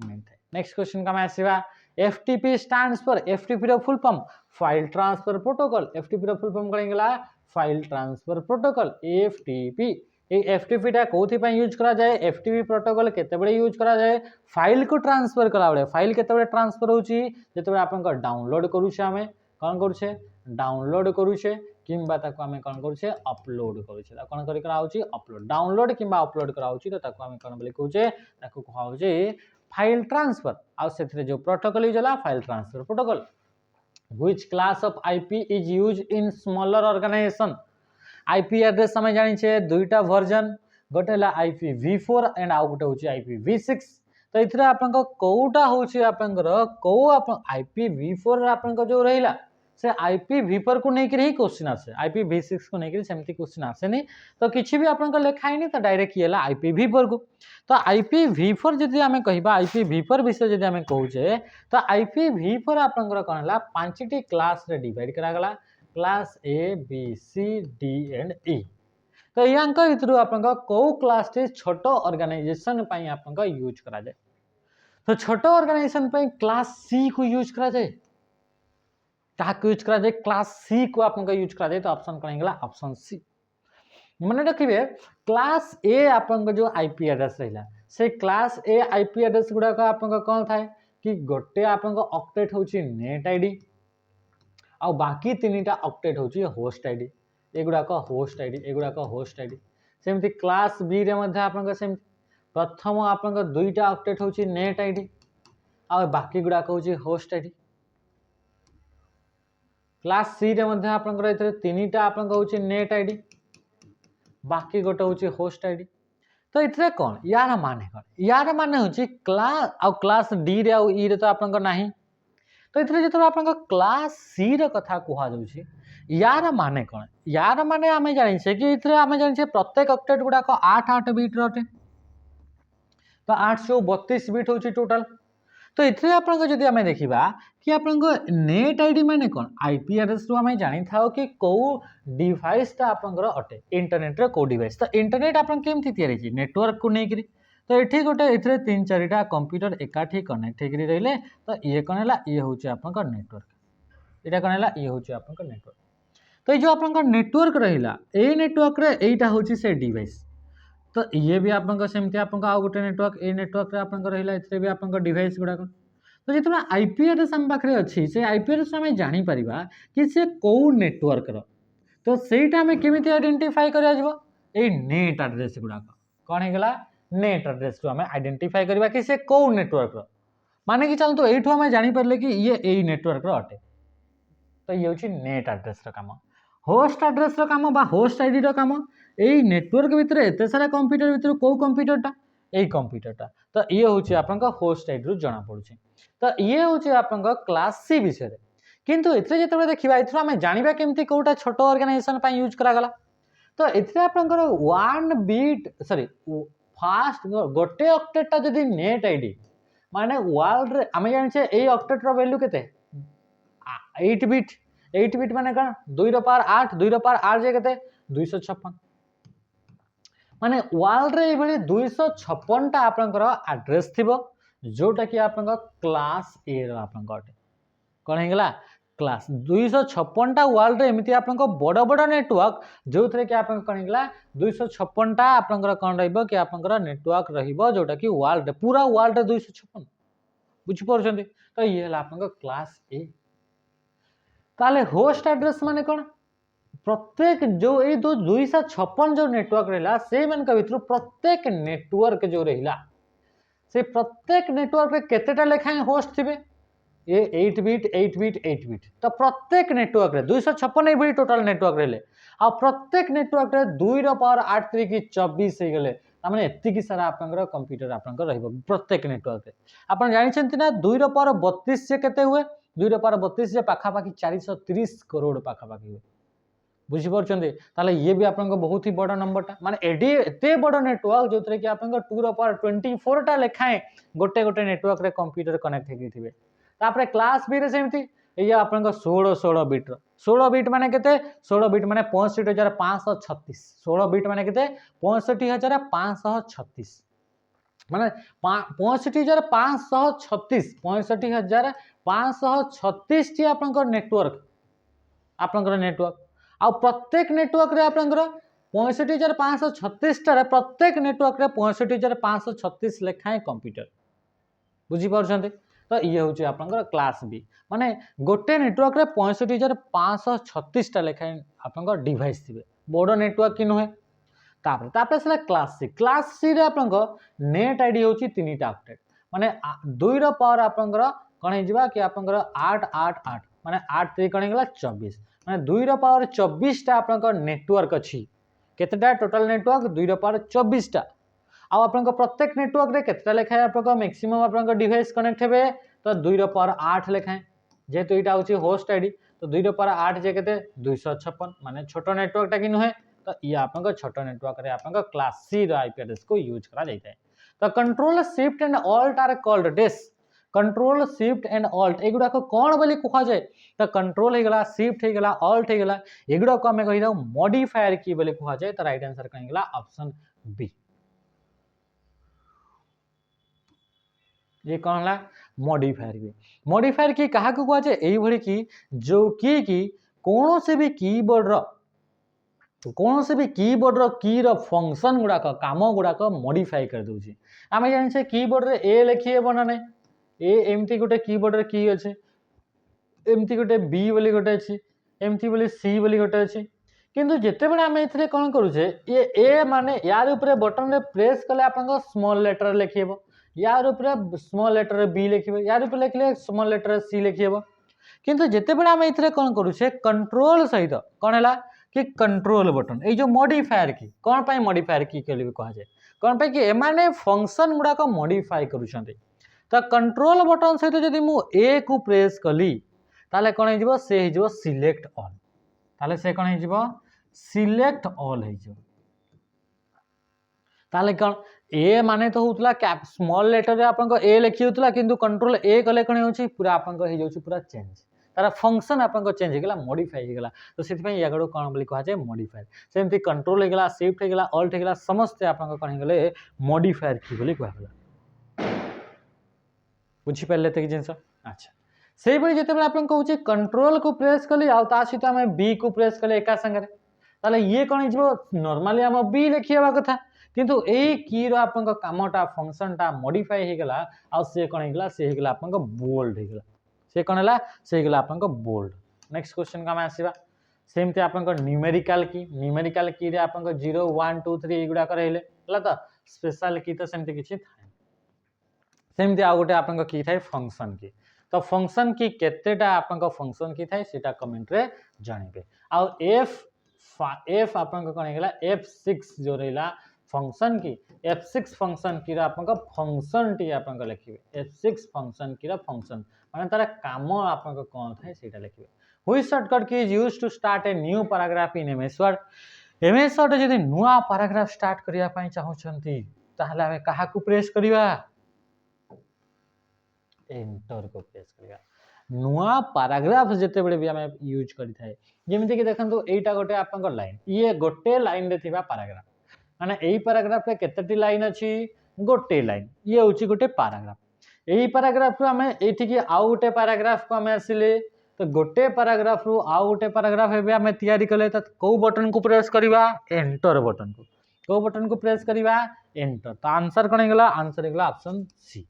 मिलता है नेक्स्ट क्वेश्चन का आसवा FTP stands for FTP रो full form file transfer protocol FTP रो फुल फॉर्म करेंगला फाइल ट्रांसफर प्रोटोकॉल FTP ए FTP टा कोथि पय यूज करा जाए FTP प्रोटोकॉल केते बडे यूज करा जाए फाइल को ट्रांसफर करा बडे फाइल केते बडे ट्रांसफर होची जेते बडे आपन डाउनलोड करूछे हमें कोन करूछे डाउनलोड करूछे किंबा ताको हमें कोन करूछे अपलोड करूछे ता कोन करी करा होची अपलोड डाउनलोड किंबा अपलोड करा होची तो ताको हमें कोन बोली कहूछे ताको कहा होची फाइल ट्रांसफर आउ से जो प्रोटोकॉल यूज होला file transfer protocol which class of IP is use in smaller organization IP address हमें जानी छे दुईटा वर्जन गोटे ला IPv4 एंड आउ गोटे होची IPv6 तो इथरे आपन को कोउटा होची आपनकर को आप IPv4 आपन को जो रहिला से IPv4 को नहीं ही क्वेश्चन आसे IPv6 को नहीं सेमती क्वेश्चन आसे नहीं तो किछि भी आपन को लिखा ही नहीं तो डायरेक्ट येला IPv4 को तो IPv4 जदि हमें कहिबा IPv4 विषय जदि हमें कहूचे तो IPv4 आपनकर कोन हला पांचटी क्लास रे डिवाइड करा गला class A B C D and E तो यांक भितर आपन को क्लास टे छोटो ऑर्गेनाइजेशन पई आपन यूज करा जाए तो छोटो ऑर्गेनाइजेशन पई क्लास C को यूज करा जाए ताकि यूज करा जाए क्लास सी को आप यूज करा जाए तो ऑप्शन करेंगे ऑप्शन सी मन रखिए क्लास ए आप जो आईपी एड्रेस रहा से क्लास ए आईपी एड्रेस गुड़ाक आप कौन थाए कि गोटे आप ऑक्टेट होची नेट आईडी आ बाकी तीनटा ऑक्टेट होची होस्ट आईडी एगुड़ाक होस्ट आईडी एगुड़ाक होस्ट आईडी सेमती क्लास बी रे मध्ये आपन सेम प्रथम आपन दुईटा ऑक्टेट होची नेट आईडी आ बाकी गुड़ाक होची होस्ट आईडी क्लास सी रे मध्ये आपन इतरे तीनटा आपन होची नेट आईडी बाकी गोटे होची होस्ट आईडी तो इतरे कोन यार माने होची क्लास आ क्लास डी रे आ ई रे तो आपन नाही तो इतरे जतो आपन क्लास सी रे कथा कुहा जाउची यार माने कोन यार माने हमें जानि छे कि इतरे हमें जानि छे प्रत्येक ऑक्टेट गुडा को 8 बिट रटे तो 832 बिट होची टोटल तो इतने आप आम देखा कि आप नेट आईडी माने कौन आईपी एड्रेस रू आम जानी था कि कौ डिवाइसटा आपंकर अटे इंटरनेट रे कौ डिवाइस तो इंटरनेट आप केमती नेटवर्क को लेकर तो ये गोटे ये 3-4टा कंप्यूटर एकाठी कनेक्ट होकर रही तो ये कौन है ये हूँ आप नेटवर्क यहाँ कौन है ये हूँ आप नेटवर्क तो ये जो आप नेटवर्क रहा ये नेटवर्क रे एटा हूँ से डिवाइस तो ये भी आप सेमती आप गोटे नेटवर्क ए नेटवर्क रे आप रहा भी आप डिवाइस गुड़ाक तो जो आईपी एड्रेस आम पाखे अच्छी से आईपी एड्रेस आम जापर कि सी कौ नेटवर्क रो तो सहीटा आम केमी आइडेंटिफाई कर नेट एड्रेस गुड़ाक कौन होगा नेट एड्रेस रू आम आइडेंटिफाई करवा कि सी कौ नेटवर्क रो माने कि चलतु यू आम जापर कि ये यही नेटवर्क रो अटे तो ये हूँ नेट एड्रेस काम होस्ट एड्रेस काम बा होस्ट आईडी रो काम यही नेटवर्क भितर एत सारा कंप्यूटर भितर कौ कंप्यूटरटा यही कंप्यूटरटा तो ये हूँ आप होस्ट आईडी रू जना पड़ुछि तो ये हूँ आप क्लास सी विषय किंतु इतने जो देखा ये आम जाना केमती कौटा छोट ऑर्गेनाइजेशन यूज करागला तो ये आप वन बीट सॉरी फास्ट गोटे ऑक्टेटा जदि नेट आईडी माने वर्ल्ड रे आम जाने ये ऑक्टेटर वैल्यू केते 8 बिट माने कौन 2 रो पावर 8 2 रो पावर 8 जे केते 256 माने वर्ल्ड रे ये 256 टा आपनकर एड्रेस थिबो जोटा कि आप क्लास ए अटे कौन होगा क्लास 256 टा वर्ल्ड रे एमती आप बड़ बड़ नेटवर्क जो थे कि आप कौन होगा 256 टा आप कौन रही कि आप नेटवर्क रोटा कि वर्ल्ड पूरा वर्ल्ड 256 बुझीपार तो ये आप क्लास ए ताले होस्ट एड्रेस माने कौन प्रत्येक जो ये 256 जो नेटवर्क रहा से मन भर प्रत्येक नेटवर्क जो रहा से प्रत्येक नेटवर्क रे केतेटा लेखाएं होस्ट थे ये 8 बिट 8 बिट 8 बिट तो प्रत्येक नेटवर्क रे 256 एभली टोटल नेटवर्क रहे आ प्रत्येक नेटवर्क रे 2 रो पावर 8 3 की 24 हो गले तामाने एतिकी सारा आपनकर कंप्यूटर आपनकर रहबो प्रत्येक नेटवर्क रे आपन जानि छथि ना 2 रो पावर 32 से केते हुए 2 रो पावर 32 से पाखा पाखी 430 करोड़ पाखा पाखी हुए बुझी परछन्ते ताले ये भी आपनकर बहुत ही बड़ा नंबरटा माने एडी एते बड़ा नेटवर्क जोतरे कि आपनकर 2 रो पावर 24 टा लेखाए गोटे गोटे नेटवर्क रे कंप्यूटर कनेक्ट हेकि थिबे तापरे क्लास बी रे सेमती ये आपनकर 16 बिट 16 बिट माने केते 16 बिट माने 65536 16 बिट माने केते 65536 माने 65536 65536 टी आपनकर नेटवर्क आ प्रत्येक नेटवर्क रे आपनकर 65536 टा प्रत्येक नेटवर्क रे 65536 लेखाए कंप्यूटर बुझी परछन्ते तो ये हूँ आपनकर क्लास बी माने गोटे नेटवर्क रे 65536 टा लेखाए आपनकर डिवाइस थिबे बड़ नेटवर्क कि नुहे तापरे सला क्लास सी रे आपनकर नेट आईडी होची 3 टा ऑक्टेट माने 2 रो पावर आपनकर कोन हे जिबा कि आपनकर 888 माने 8 3 कोन गेला 24 माने 2 रो पावर 24 टा आपनकर नेटवर्क अछि केतेटा टोटल नेटवर्क 2 रो पावर 24 टा आ आपनकर प्रत्येक नेटवर्क रे केतेटा लेखाय आपनकर मैक्सिमम आपनकर डिवाइस कनेक्ट हेबे तो 2 रो पावर 8 लेखाय जेतु इटा होची होस्ट आईडी तो 2 रो पावर 8 जे केते 256 माने छोटो नेटवर्क टा कि नुहे तो ये आपनकर छोटो नेटवर्क रे आपनकर क्लास सी रो आईपी एड्रेस को यूज करा जाय तो control shift and alt are called this control shift and alt एगुडा को कोन बोली कुहा जाय तो कंट्रोल हे गेला शिफ्ट हे गेला ऑल्ट हे गेला एगुडा को हमें कहि दो मॉडिफायर की बोली कुहा जाय तो राइट आंसर कहि गेला ऑप्शन बी ये कौन है मॉडिफायर की कहा को कह जाए भली की जो कि कौन से भी कीबोर्ड रो की रो फंक्शन गुडा काम गुडा मॉडिफाई कर दोची आमे जानि छे कीबोर्ड रे ए लिखि हेबो ना नै ए एमती गोटे कीबोर्ड रे की अछि एमती गोटे बी बोली गोटे अछि एमती बोली सी बोली गोटे अछि किंतु जेते बेले आमे इथरे कोन करू छे ये ए माने यार ऊपर बटन रे प्रेस कले आपन स्मॉल लेटर लिखि हेबो यार ऊपर स्मॉल लेटर बी लिखिबे यार ऊपर लिखले स्मॉल लेटर सी लिखिबो किंतु जेते बेले आमे इथरे कोन करू छे कंट्रोल सहित कोन हला कि कंट्रोल बटन ए जो मॉडिफायर की कोन पय मॉडिफायर की केले कहा जाय कोन पय कि एमाने फंक्शन गुडा को मॉडिफाई करूछन्ते तो कंट्रोल बटन सहित जदि मु ए को प्रेस कली ताले कोन हे जिवो से हे जिवो सिलेक्ट ऑल ताले से कोन हे जिवो सिलेक्ट ऑल हे जिवो ताले कोन ए माने तो होतला कैप स्मॉल लेटर रे आपन को ए लिखि होतला किंतु कंट्रोल ए कले कोन होची पूरा आपन को हे जाउची पूरा चेंज तारा फंक्शन आपन को चेंज हे गेला मॉडिफाई हे गेला तो सेति पय यागडो कोन बोली कहा जाय मॉडिफायर सेमति कंट्रोल हे गेला शिफ्ट हे गेला ऑल्ट हे गेला समस्त आपन को कोन हे गेले मॉडिफायर की बोली कहा गेला बुझी पल्ले ते जिंस अच्छा सेही बळी जेते आपन कहउची कंट्रोल को प्रेस कली आ ता सहित हम बी को प्रेस कले एका संगे ताले ये कोन हे जिवो नॉर्मली हम बी लिखिबा कथा किंतु ए की रो आपन को कामटा फंक्शन टा मॉडिफाई हे गेला आ से कोन हे गेला से हे गेला आपन को बोल्ड हे गेला से कोन हला से हे गेला आपन को बोल्ड नेक्स्ट क्वेश्चन का हम आसीबा सेमते आपन को न्यूमेरिकल की रे आपन को 0 1 2 3 एगुडा करैले हला त स्पेशल की त सेमते किछि थाय सेमते आ गोटे आपन को की थाय फंक्शन की तो फंक्शन की केतेटा आपन को फंक्शन की थाय सेटा कमेंट रे जानिबे आ एफ आपन को कोन हे गेला f6 जो रहला फंक्शन की f6 फंक्शन की आपन को फंक्शन टी आपन को लिखिबे f6 फंक्शन की फंक्शन माने तारा काम आपन को कोन थाय सेटा लिखिबे which shortcut key is used to start a new paragraph in MS word जदी नुआ पैराग्राफ स्टार्ट करिया पई चाहौ छंती ताहले हमें कहा को प्रेस करिवा एंटर को प्रेस करिया नुआ पैराग्राफ जेते बेले भी हमें यूज करि थाए जेमिति कि देखंतु एटा गोटे आपन को लाइन ये गोटे लाइन रे थिबा पैराग्राफ माने एई पैराग्राफ रे केतेटी लाइन अछि गोटे लाइन ये होची गोटे पैराग्राफ एई पैराग्राफ रो हमें एठी कि आउ गोटे पैराग्राफ को हमें आसिले तो गोटे पैराग्राफ रो आउ गोटे पैराग्राफ हेबे हमें तैयारी कले त को बटन को प्रेस करिवा एंटर बटन को बटन को प्रेस करिवा एंटर तो आंसर कोन गेला आंसर गेला ऑप्शन सी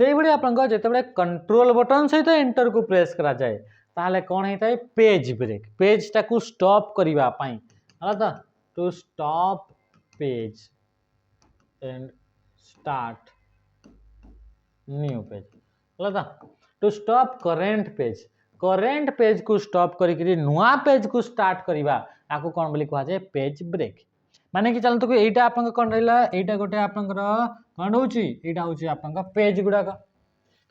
से भाई आपन जिते कंट्रोल बटन सहित एंटर को प्रेस करा जाए ताहले कौन होता है पेज ब्रेक पेज टाकू स्टॉप करबा पई हला to stop page and start new page हला टू स्टॉप करेंट पेज को स्टॉप करी नुआ पेज को स्टार्ट करबा ताकू कौन बोली कहा जाए पेज ब्रेक माने कि चलतो कि एटा आपन कोन रहला एटा गोटे आपनकर कोन होची एटा होची आपनका पेज गुडा का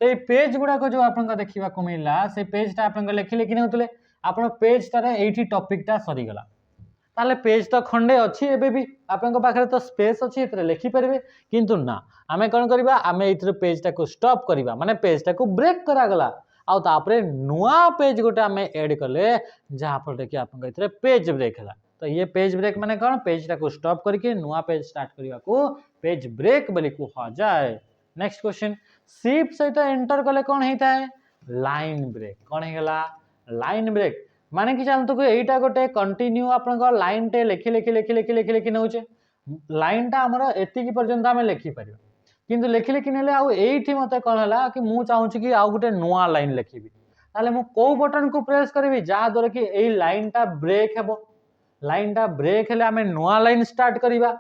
तो ये पेज गुडा को जो आपन देखिबा को मिलला से पेज ता आपन लिखिले कि नउतले आपन पेज तारे एठी टॉपिक ता सरी गला ताले पेज तो खंडे अछि एबे भी आपन पाखरे तो स्पेस अछि एतरे लिखि परबे किंतु ना आमे कोन करबा आमे एथरे पेज ता को स्टॉप करबा माने पेज ता को ब्रेक करा गला आ तापरे नुआ पेज गोटे आमे ऐड कले जहा पर कि आपन एथरे पेज ब्रेक हला तो ये पेज ब्रेक माने कौन पेज टा को स्टॉप करके नुआ पेज स्टार्ट करबा को पेज ब्रेक बोली कहा जाए। नेक्स्ट क्वेश्चन शिफ्ट सहित एंटर कले कौन होता है लाइन ब्रेक कौन हेगला लाइन ब्रेक माने कि जानतो कि एटा गोटे कंटिन्यू आपन लाइन टे लिखि लिखि लिखि लिखि लिखि लिखि नउचे लाइन टा हमर एति की पर्यंत हमें लिखि परिबा किंतु लिखि लिखि नेले आ एठी मते कोन हला कि मु चाहू छी कि आ गोटे नुआ लाइन लिखिबी ताले मु को बटन को प्रेस करबी जा द्वारा कि एई लाइन टा ब्रेक हेबो लाइन टा ब्रेक हेले आमे नुआ लाइन स्टार्ट करिबा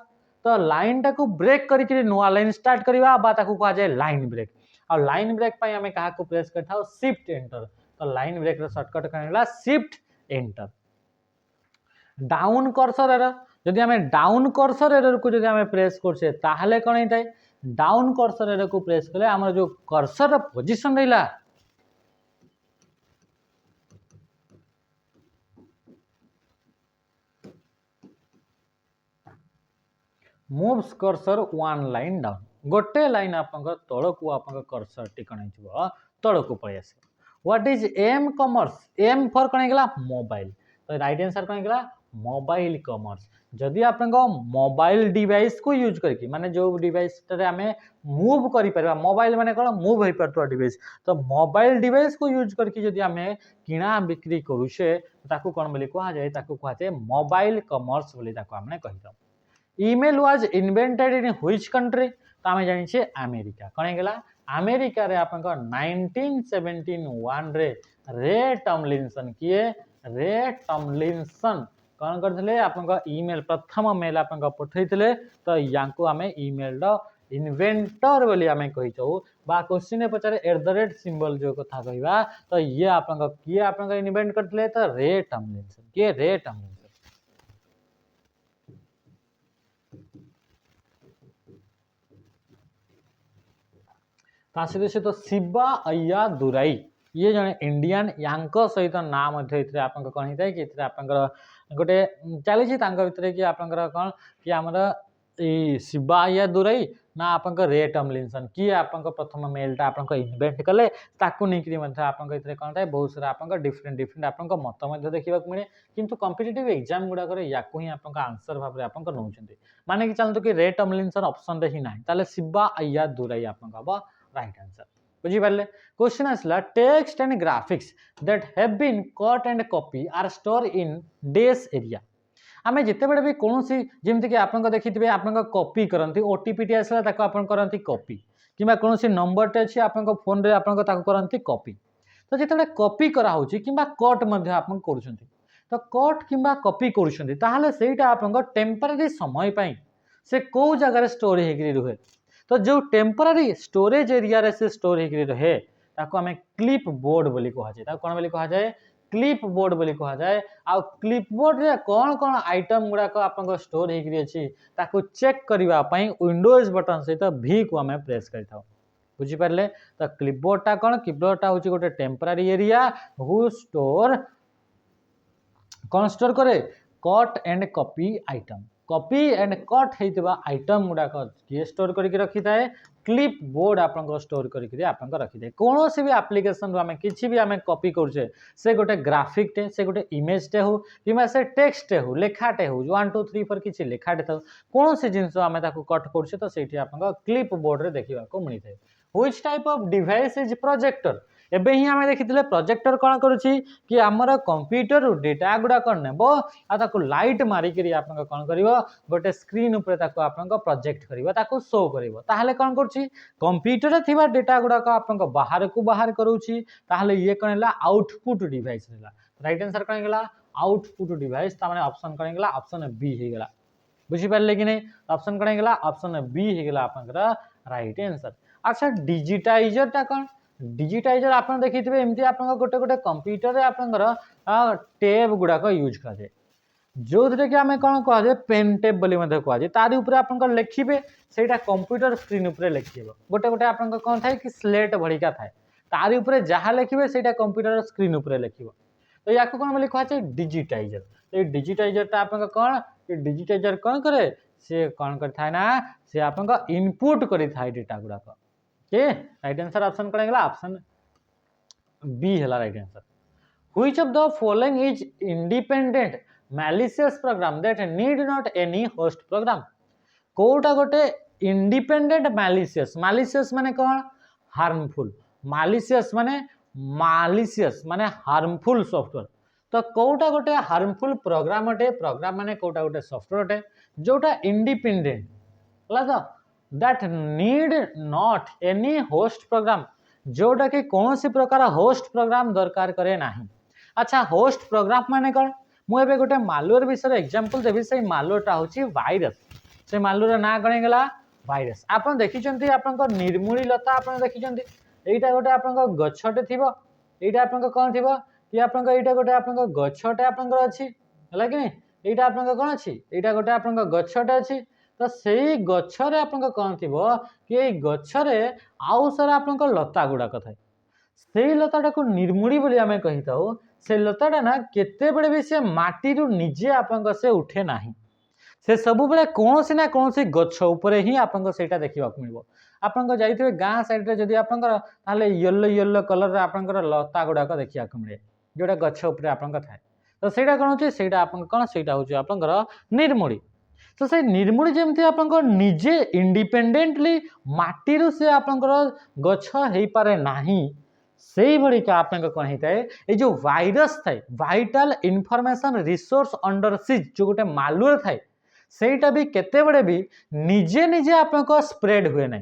तो लाइन टा को ब्रेक करी नुआ लाइन स्टार्ट करिबा बा ताकू कहा जाए लाइन ब्रेक और लाइन ब्रेक पई आमे कहा को प्रेस करथाओ शिफ्ट एंटर तो लाइन ब्रेक रो शॉर्टकट कहला shift enter. Down cursor error जदि आमे डाउन कर्सर एरर को जदि आमे प्रेस करछे ताहले कोन हेतै डाउन कर्सर एरर को प्रेस कले हमर जो कर्सर पोजीशन रहिला moves cursor one line down गोटे लाइन आपन तल को आपन कर्सर टिकण हो तल को पळै आसे what is M commerce M for कौन हेगला मोबाइल तो राइट आंसर कौन हेगला मोबाइल कॉमर्स जदि आपन मोबाइल डिवाइस को यूज करके माने जो डिवाइस रे हमें मूव करि परबा मोबाइल माने कोन मूव होई परतो डिवाइस तो मोबाइल डिवाइस को यूज करके जदि हमें किना बिक्री करूछे ताकू कोन बोली कहा जाए ताकू कहा जाए मोबाइल कॉमर्स बोली ताकू हमने कहितो। Email was invented in which country तो आमे जानि छे अमेरिका कोन हेगला अमेरिका रे आपन 1971 रे टॉमलिंसन किए रे टॉमलिंसन कौन करथिले आपन ईमेल प्रथम मेल आपन पठैथिले तो यांको आमे ईमेल द इन्वेंटर बोली आमे कहिचौ बा क्वेश्चन पचारे @ सिंबल जो कथा कहबा तो ये आपन किए आपन इन्वेंट करथिले तो रे टॉमलिंसन के रे टॉमलिंसन। तासे तो शिवा अय्या दुराई ये जने इंडियन यांको सहित नाम मध्य इतरे आपन कोन हितै कि इतरे आपन गोटे चली छी तांको भितरे कि आपन कोन कि हमर ई शिवा अय्या दुराई ना आपन रे टॉमलिंसन कि आपन प्रथम मेलटा आपन इन्वेंट कले ताकू निकरी मध्य आपन इतरे कोन थाय बहुत सारा आपन डिफरेंट आपन मत मध्य देखिबा मिले किंतु कॉम्पिटिटिव एग्जाम गुडा करे याकू ही आपन आंसर भाबरे आपन नउचंती माने कि चलतो कि रे टॉमलिंसन ऑप्शन रे ही नाही ताले शिवा अय्या दुराई आपन हबो राइट आंसर बुझी पाले। क्वेश्चन आसला text and graphics that have been cut and copy are store in डेस एरिया आमे जिते बडे भी कोनोसी जेमति कि आपन को देखिथिबे आपन कॉपी करंती ओटीपी टी आसला ताको आपन करंती कॉपी किबा कोनोसी नंबर टे अछि आपन को फोन रे आपन को ताको करंती कॉपी तो जिते बडे कॉपी करा होची किबा कट मध्ये आपन करूछंती तो कट किबा कॉपी करूछंती ताहाले सेटा आपन को टेम्पररी समय पई से को जगह रे स्टोर हेगिरी रहे तो जो टेम्पररी स्टोरेज एरिया रे से स्टोर हेगिरी रहे ताको हमें क्लिप बोर्ड बोली कहा जाए ताको कोन बोली कहा जाए क्लिप बोर्ड बोली कहा जाए आ क्लिप बोर्ड रे कोन कोन आइटम गुडा को आपन को स्टोर हेगिरी अछि ताको चेक करबा पई विंडोज बटन से तो भी को हमें प्रेस करथाओ बुझी पारले तो क्लिप बोर्ड टा कोन क्लिप बोर्ड टा होची गोटे टेम्पररी एरिया हु स्टोर कोन स्टोर करे cut and copy item copy and cut हेतिबा आइटम गुडा को के स्टोर करके रखि थाए क्लिप बोर्ड आपन को स्टोर करके आपन को रखि थाए कोनोसी भी एप्लीकेशन रो हमें किछि भी हमें कॉपी करछे से गोटे ग्राफिक टे से गोटे इमेज टे हो किमा से टेक्स्ट टे हो लेखा टे हो 1 2 3 4 किछि लेखा टे कोनोसी जिंस हमें ताको कट करछे तो सेठी आपन को क्लिप बोर्ड रे देखिबा को मिलि थाए which type of device is projector एबे ही आम देखी प्रोजेक्टर कौन करुच्ची कि आमर कंप्यूटर डेटा गुड़ा कौन नेब आपको लाइट मारिक कौन कर गोटे स्क्रीन उपर प्रोजेक्ट कर शो कर कौन कर कंप्यूटर थी डेटा गुड़ाक आप बाहर को बाहर करुच्ची ये कौन है आउटपुट डिवाइस राइट आंसर कौन है आउटपुट डिवाइस ऑप्शन कौन है ऑप्शन बी हो गला बुझीपारे कि नहीं ऑप्शन कौन है ऑप्शन बी हो गला आपनकर राइट आंसर। अच्छा डिजिटाइजर टा कौन डिजिटाइजर आप देखिए एमती आप गोटे गोटे कंप्यूटर आपंकर टेब गुड़ाक यूज कराए जो थे कि आम कौन कहुए पेन टेप बोली कहुए तार ऊपर आप लिखे से कंप्यूटर स्क्रीन उपर लिखे गोटे गोटे आप कौन थाए कि स्लेट भड़िका थाए तार ऊपर जहाँ लिखे से कंप्यूटर स्क्रीन उपर लिख तो या कौन बोली कहुए डिजिटाइजर तो डिजिटाइजर आप कौन डिजिटाइजर कौन करे सी कौन कर ना सी आप इनपुट कर डेटा गुड़ाक ओके राइट आंसर ऑप्शन कौन है ऑप्शन बी है right answer. Which of the following is independent malicious program that need not any host program? कोटा गोटे इंडिपेंडेंट malicious माने कौन हार्मफुल malicious माने हार्मफुल सॉफ्टवेयर तो कोटा गोटे हार्मफुल प्रोग्राम अटे प्रोग्राम माने कोटा गोटे सॉफ्टवेयर अटे जोटा इंडिपेंडेंट तो that need not any host program जोटा कि कौन सी प्रकार होस्ट प्रोग्राम दरकार करे नाही। अच्छा होस्ट प्रोग्राम माने कौन मुझे गोटे मालवेयर विषय एग्जांपल देवी से मालवेयरटा होची वायरस से मालवेयर ना कौन है वायरस आप देखिए आप निर्मूली लता आप देखिए यहीटा गोटे आप गछटे थी यहीटा आप कौन थी कि आप गोटे आप गछटे आपंकर अच्छी है कि नहीं यहीटा आप कौन अच्छी यहीटा गोटे आप गछटे अच्छी तो से गचरे आप कौन थी कि गचरे आउ सारा आप लता गुड़ाक थाए से लताटा को निर्मूली बोली आम कही था से लताटा ना केते बड़े भी से माटी निजे आप से उठे ना से सब बड़े कौन सी ना कौन सी गछ उपर ही आप देखा मिल आप जाइए गाँ साइड जदि आप येलो येलो कलर आपंकर लता गुड़ाक देखा मिले जोटा गछ उपर आप थाए तो सहीटा कौन हो सहीटा आप कौन सहीटा हूँ आपंकर निर्मूली तो से निर्मूली जमी आप निजे इंडिपेंडेंटली माटी से आपंकर गछ हो पारे नहीं से भड़ी का आप कौन होता है ये जो वायरस थाए vital information resource under seize जो गोटे मालवेयर थाए सेटा भी केते बड़े भी निजे निजे आप स्प्रेड हुए ना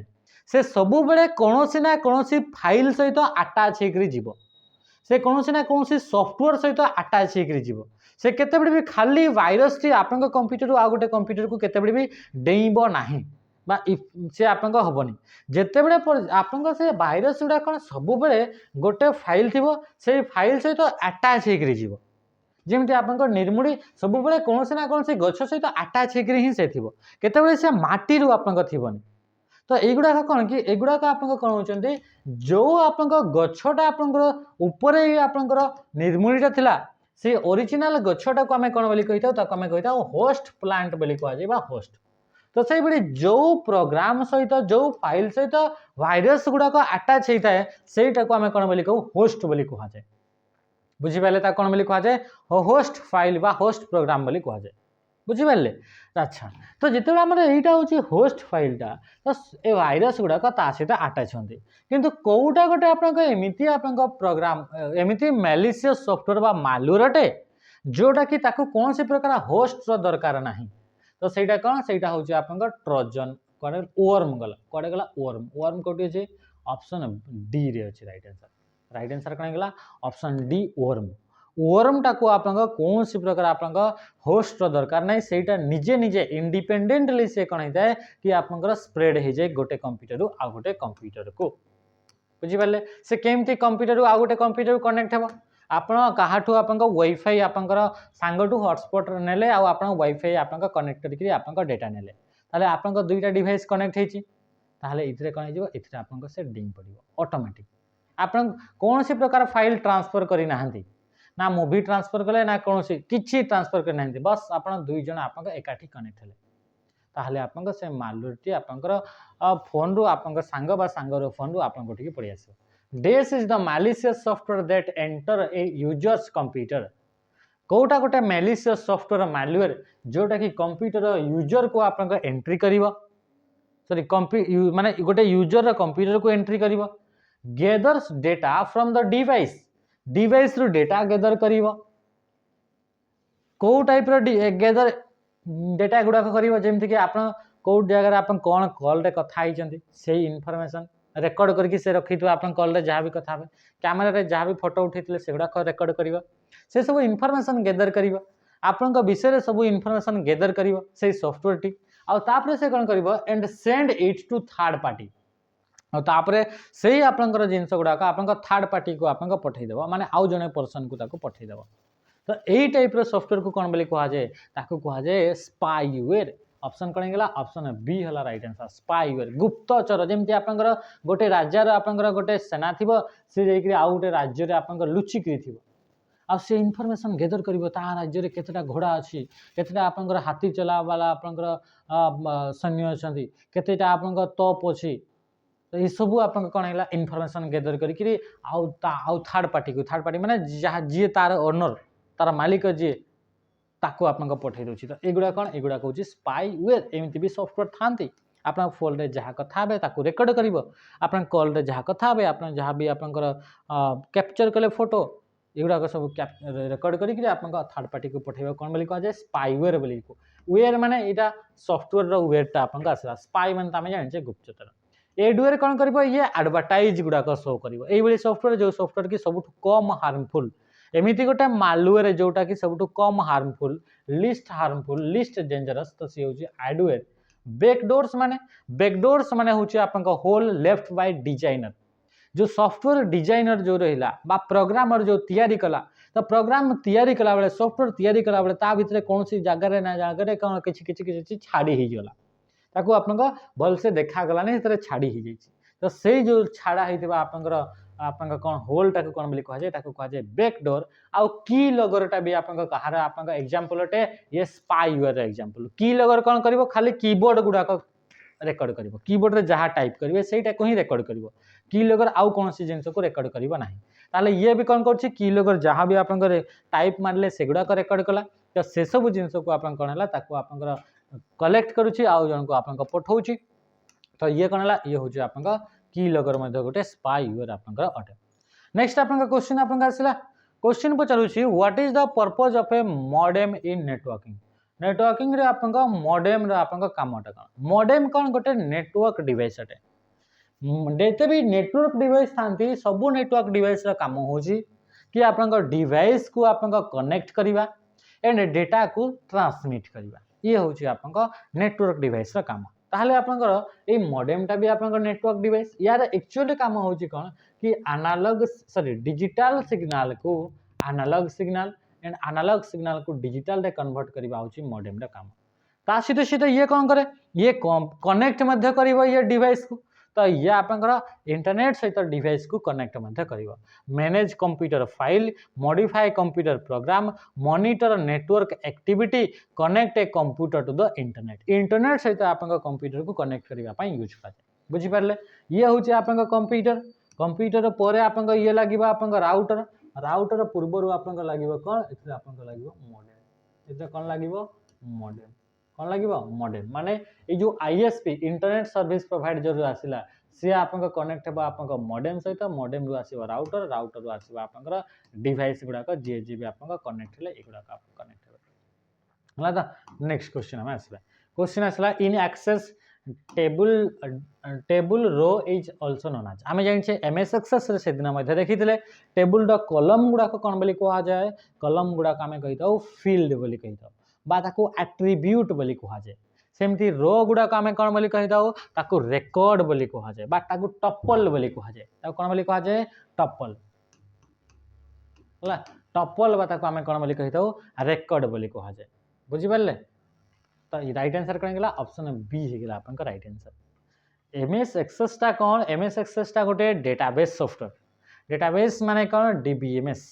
से सबु बेले कौन ना कौन फाइल सहित अटैच हो से कौन ना कौन सॉफ्टवेयर सहित अटैच हो से केते बड़े भी खाली वायरस टी आप कंप्यूटर आ गोटे कंप्यूटर को केते बड़े भी डेइब नाही से आप हेनी जिते बड़े आप से भाइरस गुड़ा कौन सब बेले गोटे फाइल थी से फाइल सहित अटैच हो जमी आप निर्मूली सब बेले कौन ना कौन गछ सहित अटैच ही से केते से माटी आप थी तो युड़ाक कौन कि युड़ाक आप कौन होती जो आप गछटा आपर आपंकर निर्मूलीटा थिला से ओरिजिनल गछटा को आम कौन बोली कही आम कही होस्ट प्लांट बोली कहुए होस्ट तो से बड़ी जो प्रोग्राम सहित जो फाइल सहित वायरस गुड़ाक अटैच होता है सेटा को आम कौन बोली कहू होस्ट बोली कहुए बुझीपारे कौन बोली कहुए होस्ट फाइल बा होस्ट प्रोग्राम बोली कहुए बुझीपारे। अच्छा तो जिते यहाँ हूँ होस्ट फाइलटा तो ये वायरस गुड़ाक सहित अटैच होती किंतु कौटा गोटे आपमती आप प्रोग्राम एमती मैलिशियस सॉफ्टवेयर बा मालवेयर अटे जोटा कि कौन सी प्रकार होस्ट दरकार ना तो सहीटा कौन सहीटा हूँ आप ट्रोजन कौन वर्म गला कौड़े गला वर्म वर्म कौटी अच्छे ऑप्शन डी रे अच्छे राइट आंसर कौन गला ऑप्शन डी वर्म वर्म टाक आप कौन सी प्रकार आप होस्ट दरकार ना सेटा निजे निजे इंडिपेंडेंटली से कौन होता है कि आप स्प्रेड हो जाए गोटे कंप्यूटर आ गोटे कंप्यूटर को बुझीपारे से केमती कंप्यूटर आ गोटे कंप्यूटर को कनेक्ट हो आपण कहाठू आप वाईफाई आपंकर सांगठू हॉटस्पॉट नेले आप वाईफाई आप कनेक्ट करके आप डेटा नेले ताले आप दुईटा डिवाइस कनेक्ट होती कौन हो से डिंग पड़ो ऑटोमेटिक आप कौन सी प्रकार फाइल ट्रांसफर करना ना मूवी ट्रांसफर कले ना कौन किसी ट्रांसफर करना बस आप दुई जन आप एकाठी कनेक्ट हेले ताहले आपंक से मालवेयर आपंकर फोन रु आपंक सांग बा सांगर फोन रु आपंक टिके पड़ी आसो this is the malicious software that enter a user's computer कोटा गोटे मैलिशियस सॉफ्टवेयर मालवेयर जोटा कि कंप्यूटर यूजर को आपंक एंट्री करिवो सॉरी माने गोटे यूजर कंप्यूटर को एंट्री करिवो gathers data from the device device रु डेटा गेदर करिवो को टाइप रो गेदर डेटा गुडा करिवो जेमति कि आपण को जगह आपण कोन कॉल रे कथा आइचंती सेही इन्फॉर्मेशन रेकॉर्ड करके से रखिथु आपण कॉल रे जहां भी कथा होबे कैमरा रे जहां भी फोटो उठैतिले सेगुडा को रेकॉर्ड करिवो से सब इन्फॉर्मेशन गेदर करिवो आपण को विषय रे सब इन्फॉर्मेशन गेदर करिवो से सॉफ्टवेयर टी आ तापरे से कोन करिवो and send it to third party और तापरे सेही आपनकर जिंस गुडा को आपन थर्ड पार्टी को आपन पठै देबो माने आउ जने पर्सन को ताको पठै देबो तो यही टाइप रो सॉफ्टवेयर को कोन बोली कहा जाय ताको कहा जाय स्पाईवेयर ऑप्शन कोन गेला ऑप्शन बी हला राइट आंसर स्पाईवेयर गुप्तचर जेमति आपनकर गोटे राज्य रो आपनकर गोटे सेना थिबो से जाई कि आउ गोटे राज्य रे आपनकर लुचि कि थिबो आ से इन्फॉर्मेशन गेदर करिवो ता राज्य रे केतेटा घोड़ा अछि केतेटा आपनकर हाथी चला वाला आपनकर सैन्य अछंती केतेटा आपनकर तोप अछि तो ये सब आप इनफॉरमेशन गेदर करी आउ थर्ड पार्टी माने जहाँ जी तार ओनर तार मालिक जी ताको आप पठे दूसरी तो युवा कौन युवा कौन स्पाईवेयर एमती भी सॉफ्टवेयर थांती आप फोन रे जहाँ कथा हे ताको रेकर्ड कर आप कॉल रे जहाँ कथा हे आप जहाँ भी आप कैप्चर कले फोटो युवा सब रेकर्ड करी आप थर्ड पार्टी को पठेबा कौन बोली कहा जाए स्पाईवेयर बोली वेयर माने इटा सॉफ्टवेयर रो वेयरटा आपन आसला स्पाई माने तामे जानिछे गुप्तचर एडवेयर कौन कर ये एडवर्टाइज गुड़ाक शो कर ये सॉफ्टवेयर जो सॉफ्टवेयर की सब कम हार्मफुल एमती गोटे मालवेयर जोटा कि सब कम हार्मफुल लिस्ट डेंजरस तो सी हूँ एडवेयर बैकडोर्स माने हूँ आपन होल लेफ्ट बाय डिजाइनर जो सॉफ्टवेयर डिजाइनर जो रहा प्रोग्रामर जो तैयारी कला तो प्रोग्राम तैयारी कला बेले सॉफ्टवेयर तैयारी कला बेले ता भितर कौन सी जगह ना जगह कौन किसी छाड़ी होगला ताको आपन भल से देखा गलानी से छाड़ी ही जाइए तो से जो छाड़ा होता आपन कौन होलटा को कौन बोली कहा जाए ताको कहा जाए बैकडोर आउ की लगरटा भी आपन कहार आपन एग्जांपल अटे ये स्पाईवेयर एग्जांपल की लगन कौन करिवो खाली कीबोर्ड गुडाक रेकॉर्ड करिवो कीबोर्ड रे जहाँ टाइप करिवे सेटा को ही रेकॉर्ड करिवो की लगन आउ कौन सी जिंस को रेकॉर्ड करिवो नाही ताले ये भी कौन करछि की लगन जहाँ भी आपन टाइप मारले सेगुडा को रेकॉर्ड कला तो से सब जिंस को आपन कौन हला ताको आपन कलेक्ट करुछि आउ जन को आपन पठाउछि तो ये कौन हला ये होछि आपन की लगन मध्ये गोटे स्पाईवेयर आपन अटे नेक्स्ट आपन क्वेश्चन आपन आसला क्वेश्चन पचारुछि what is the purpose of a modem in networking रे आपन मॉडेम रे आपन कामटा कोन मॉडेम कोन गोटे नेटवर्क डिवाइस अटे जेते भी नेटवर्क डिवाइस थांती सब नेटवर्क डिवाइस रा काम होछि कि आपन डिवाइस को आपन कनेक्ट करिवा एंड डेटा को ट्रांसमिट करिवा ये होछि आपन नेटवर्क डिवाइस रा काम ताहले आपनकर ए मॉडेमटा भी आपनकर नेटवर्क डिवाइस यार एक्चुअली काम होछि कोन कि डिजिटल सिग्नल को analog signal and analog signal को डिजिटल रे कन्वर्ट करिवा होछि मॉडेम रा काम ता सीधे सीधे ये कौन करे ये कनेक्ट मध्य करिवो ये डिवाइस को तो ये आपनकर इंटरनेट सहित डिवाइस को कनेक्ट मध्य करिवो manage computer file modify computer program monitor network activity connect a computer to the internet सहित आपन कंप्यूटर को कनेक्ट करबा पई यूज करे बुझी पारले ये होची आपन कंप्यूटर परे आपन ये लागिबा आपन राउटर पूर्व आपन लागिबो कोन एथे आपन लागिबो मॉडेम एथे कोन लागिबो मॉडेम कौन लगे मॉडेम माने ये जो आईएसपी इंटरनेट सर्विस प्रोवाइडर आसला सी आपन कनेक्ट हे आपन मॉडेम सहित मॉडेम रु आसीबो राउटर रु आसीबो आपन डिवाइस गुडा को जे जे भी आपन कनेक्ट हेले एगुडा को कनेक्ट हेबे हला त नेक्स्ट क्वेश्चन हम आसीबा क्वेश्चन आसला in access table row is also known as आमे जानि छे एमएस एक्सेस रे सेदिन मध्ये देखिथिले टेबल द कॉलम गुडा को कोन बोली कहा जाय कॉलम गुडा को आमे कहिताउ फील्ड बोली कहिताउ बा ताको एट्रिब्यूट बोली कहा जाए सेमती रो गुडा को आमे कोन बोली कहिताउ ताको रेकॉर्ड बोली कहा जाए बा ताको टपल बोली कहा जाए ताको कोन बोली कहा जाए टपल हला टपल बा ताको आमे कोन बोली कहिताउ रेकॉर्ड बोली कहा जाए बुझि पारले तो राइट आंसर कोन गेला ऑप्शन बी हे गेला आपन का राइट आंसर एमएस एक्सेस टा कोन एमएस एक्सेस टा गोटे डेटाबेस सॉफ्टवेयर डेटाबेस माने कोन DBMS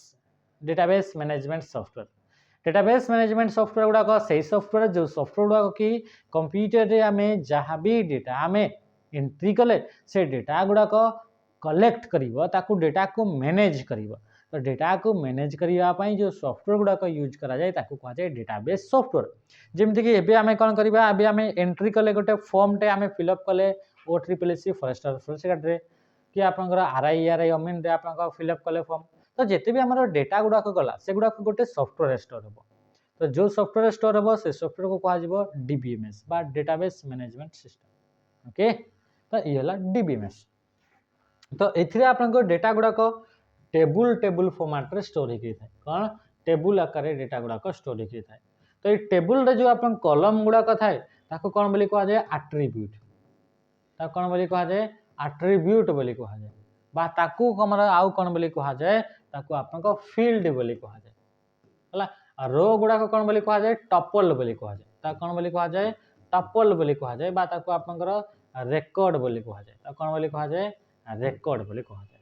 database management software database management software गुड़ाक से सॉफ्टवेयर जो सॉफ्टवेयर गुड़ाक कि कंप्यूटर रे आमे जहाँ भी डेटा आमे एंट्री कले से डेटा गुड़ाक कलेक्ट करिवो ताकू डेटा को मैनेज करिवो तो डेटा को मैनेज करिवा पई जो सॉफ्टवेयर गुड़ाक यूज करा जाए ताकू कहा जाए डेटाबेस सॉफ्टवेयर जेमति कि एबे आमे कोन करिवा एबे आमे एंट्री कले गोटे फॉर्म टे आमे फिल अप कले ओट्रिपलसी फॉरेस्टर सेक्रेटरी कि आपनकर आरआई आरआई अमीन रे आपनकर फिलअप कले फॉर्म तो जेते भी हमर डेटा गुडाक गला से गुडाक गोटे सॉफ्टवेयर स्टोर हो तो जो सॉफ्टवेयर स्टोर हो से सॉफ्टवेयर को कहा जीवो डीबीएमएस बा डेटाबेस मैनेजमेंट सिस्टम ओके तो ये हला डीबीएमएस तो एथिरे आपनकर डेटा गुडाक टेबुल फॉर्मेट रे स्टोर हे थाए कोन टेबुल आकार रे डेटा गुडाक स्टोर हे थाए तो ये टेबुल रे जो आपन कॉलम गुडाक थाए ताको कोन बोली कहा जाय एट्रिब्यूट ता कोन बोली कहा जाय एट्रिब्यूट बोली कहा जाय बा ताकू हमरा आउ कोन बोली कहा जाय ताकू आपनकर फील्ड बोली कहा जाय हला रो गुडाक कोन बोली कहा जाय टपल बोली कहा जाय ता कोन बोली कहा जाय टपल बोली कहा जाय बा ताकू आपनकर रेकॉर्ड बोली कहा जाय ता कोन बोली कहा जाय रेकॉर्ड बोली कहा जाय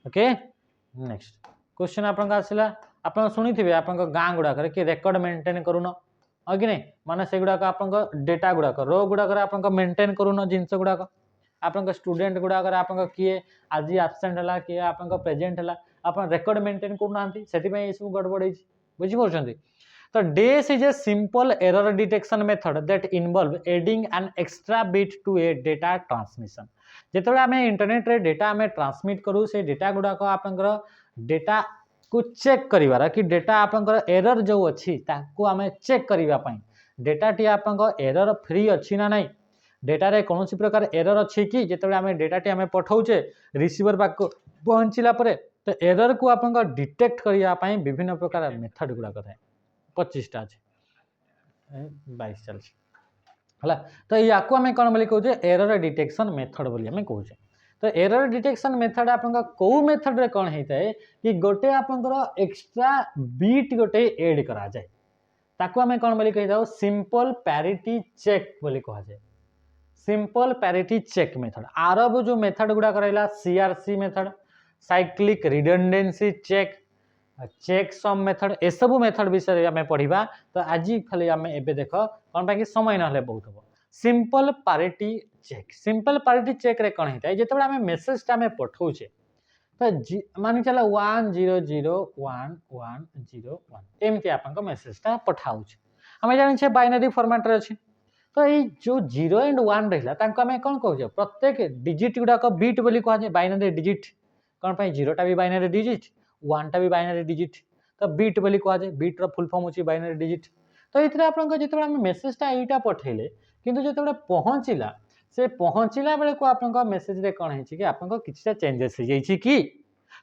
ओके नेक्स्ट क्वेश्चन आपनका आसिला आपन सुनिथिबे आपनका गां गुडा करे कि रेकॉर्ड मेंटेन करूनो हो कि नहीं माने से गुडा का आपनका डेटा गुडा कर रो गुडा करे आपनका मेंटेन करूनो जिंस गुडा का आपनका स्टूडेंट गुडा करे आपनका किए आज एब्सेंट हला कि आपनका प्रेजेंट हला आपन रेकॉर्ड मेंटेन करूनांती सेति पय इसु गड़बड़ होई बुझी परछंती तो this is a simple error detection method that involve adding an extra bit to a data transmission जेतबे हमें इंटरनेट रे डेटा हमें ट्रांसमिट करू से डेटा गुडा को आपनकर डेटा को चेक करिवार कि डेटा आपनकर एरर जो अछि ताको हमें चेक करिवा पई डेटा टी आपनकर एरर फ्री अछि ना नहीं डेटा रे कोनोसी प्रकार एरर अछि कि जेतबे हमें डेटा टी हमें पठाउचे रिसीवर पाक पहुंचिला परे तो एरर को आपनकर डिटेक्ट करिया पई विभिन्न प्रकार मेथड गुडा कथाय 25 टा अछि 22 चल हला तो याको हमें कोन बोली कहउचे एरर डिटेक्शन मेथड बोली हमें कहउचे तो एरर डिटेक्शन मेथड आपनका को मेथड रे कोन हेताय कि गोटे आपनकर एक्स्ट्रा बीट गोटे ऐड करा जाय ताको हमें कोन बोली कहि जाओ सिंपल पैरिटी चेक बोली कहा जाय सिंपल पैरिटी चेक मेथड आरब जो मेथड गुडा करैला CRC method cyclic redundancy check check sum method ए सब मेथड विषय हमें पढ़िबा तो आज खाली हमें एबे देखो कोन पा कि समय न हले बहुत हो सिंपल पैरिटी चेक रे कोन हेताय जेतबे हमें मेसेज ता हमें पठाउचे तो मानि चला 10011101 एमती आपन को मेसेज ता पठाउचे हमें जानि छे बाइनरी फॉर्मेट रे अछि तो ये जो 0 एंड 1 रहिला तांको हमें कोन कहउ प्रत्येक डिजिट गुडा को बीट बोली कहा जाय बाइनरी डिजिट कोन पई 0 टा भी बाइनरी डिजिट 1 टा भी बाइनरी डिजिट तो बीट बोली कहा जाय बीट रो फुल फॉर्म होची बाइनरी डिजिट तो इतरे आपन को जेतबे हम मेसेज ता एटा पठेले किंतु जेतबे पहुंचिला से पहुंचिला बेले को आपन को मेसेज रे कोन हेची कि आपन को किछटा चेंजेस हो जाईची कि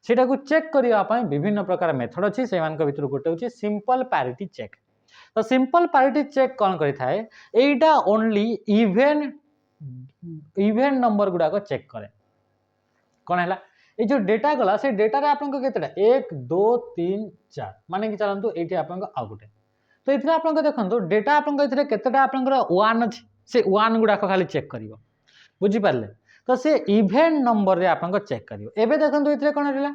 सेटा को चेक करिया पई विभिन्न प्रकार मेथड अछि सेमान को भितर गोटे होची सिंपल पैरिटी चेक तो सिंपल पैरिटी चेक कोन करि थाए एटा ओनली इवन नंबर गुडा को चेक करे कोन हला ए जो डेटा गला से डेटा रे आपन को केतडा 1 2 3 4 माने कि चलंतु एठी आपन को आ गुटे तो इथरे आपन को देखंतु डेटा आपन को इथरे केतडा आपन को 1 अछि से 1 गुडा को खाली चेक करिवो बुझी पारले तो से इवन नंबर रे आपन को चेक करिवो एबे देखंतु इथरे कोन रहला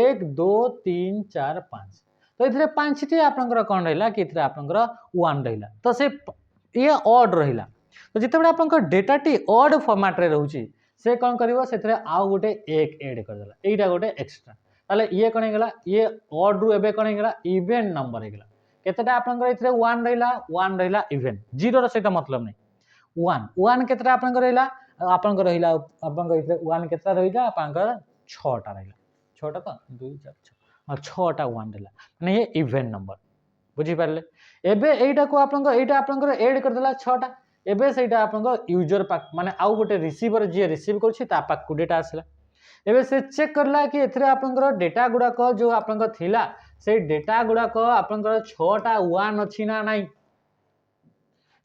1 2 3 4 5 तो इथरे 5 टी आपन को कोन रहला कि इथरे आपन को 1 रहला तो से ये ऑड रहला तो जितेबे आपन को डेटा टी ऑड फॉर्मेट रे रहउची से कोन करिवो सेथरे आउ गोटे एक ऐड कर देला एटा गोटे एक्स्ट्रा ताले ये कोन हेगला ये ऑड रु एबे कोन हेगला इवन नंबर हेगला केतेटा आपन को इथरे 1 रहला इवन 0 रो सेटा मतलब नहीं 1 केतेटा आपन को रहला आपन को रहला आपन को इथरे 1 केतेटा रहइला आपन को 6 टा रहला 6 टा तो 2 4 6 टा 1 रहला माने ये इवन नंबर बुझी पारले एबे एटा को आपन को ऐड कर देला 6 टा एबे सेटा आपन को यूजर पाक माने आउ गोटे रिसीवर जे रिसीव करछि ता पाक को डेटा आसला एबे से चेक करला कि एथरे आपन को डेटा गुडा को जो आपन को थिला से डेटा गुडा को आपन को 6 टा 1 अछि ना नाही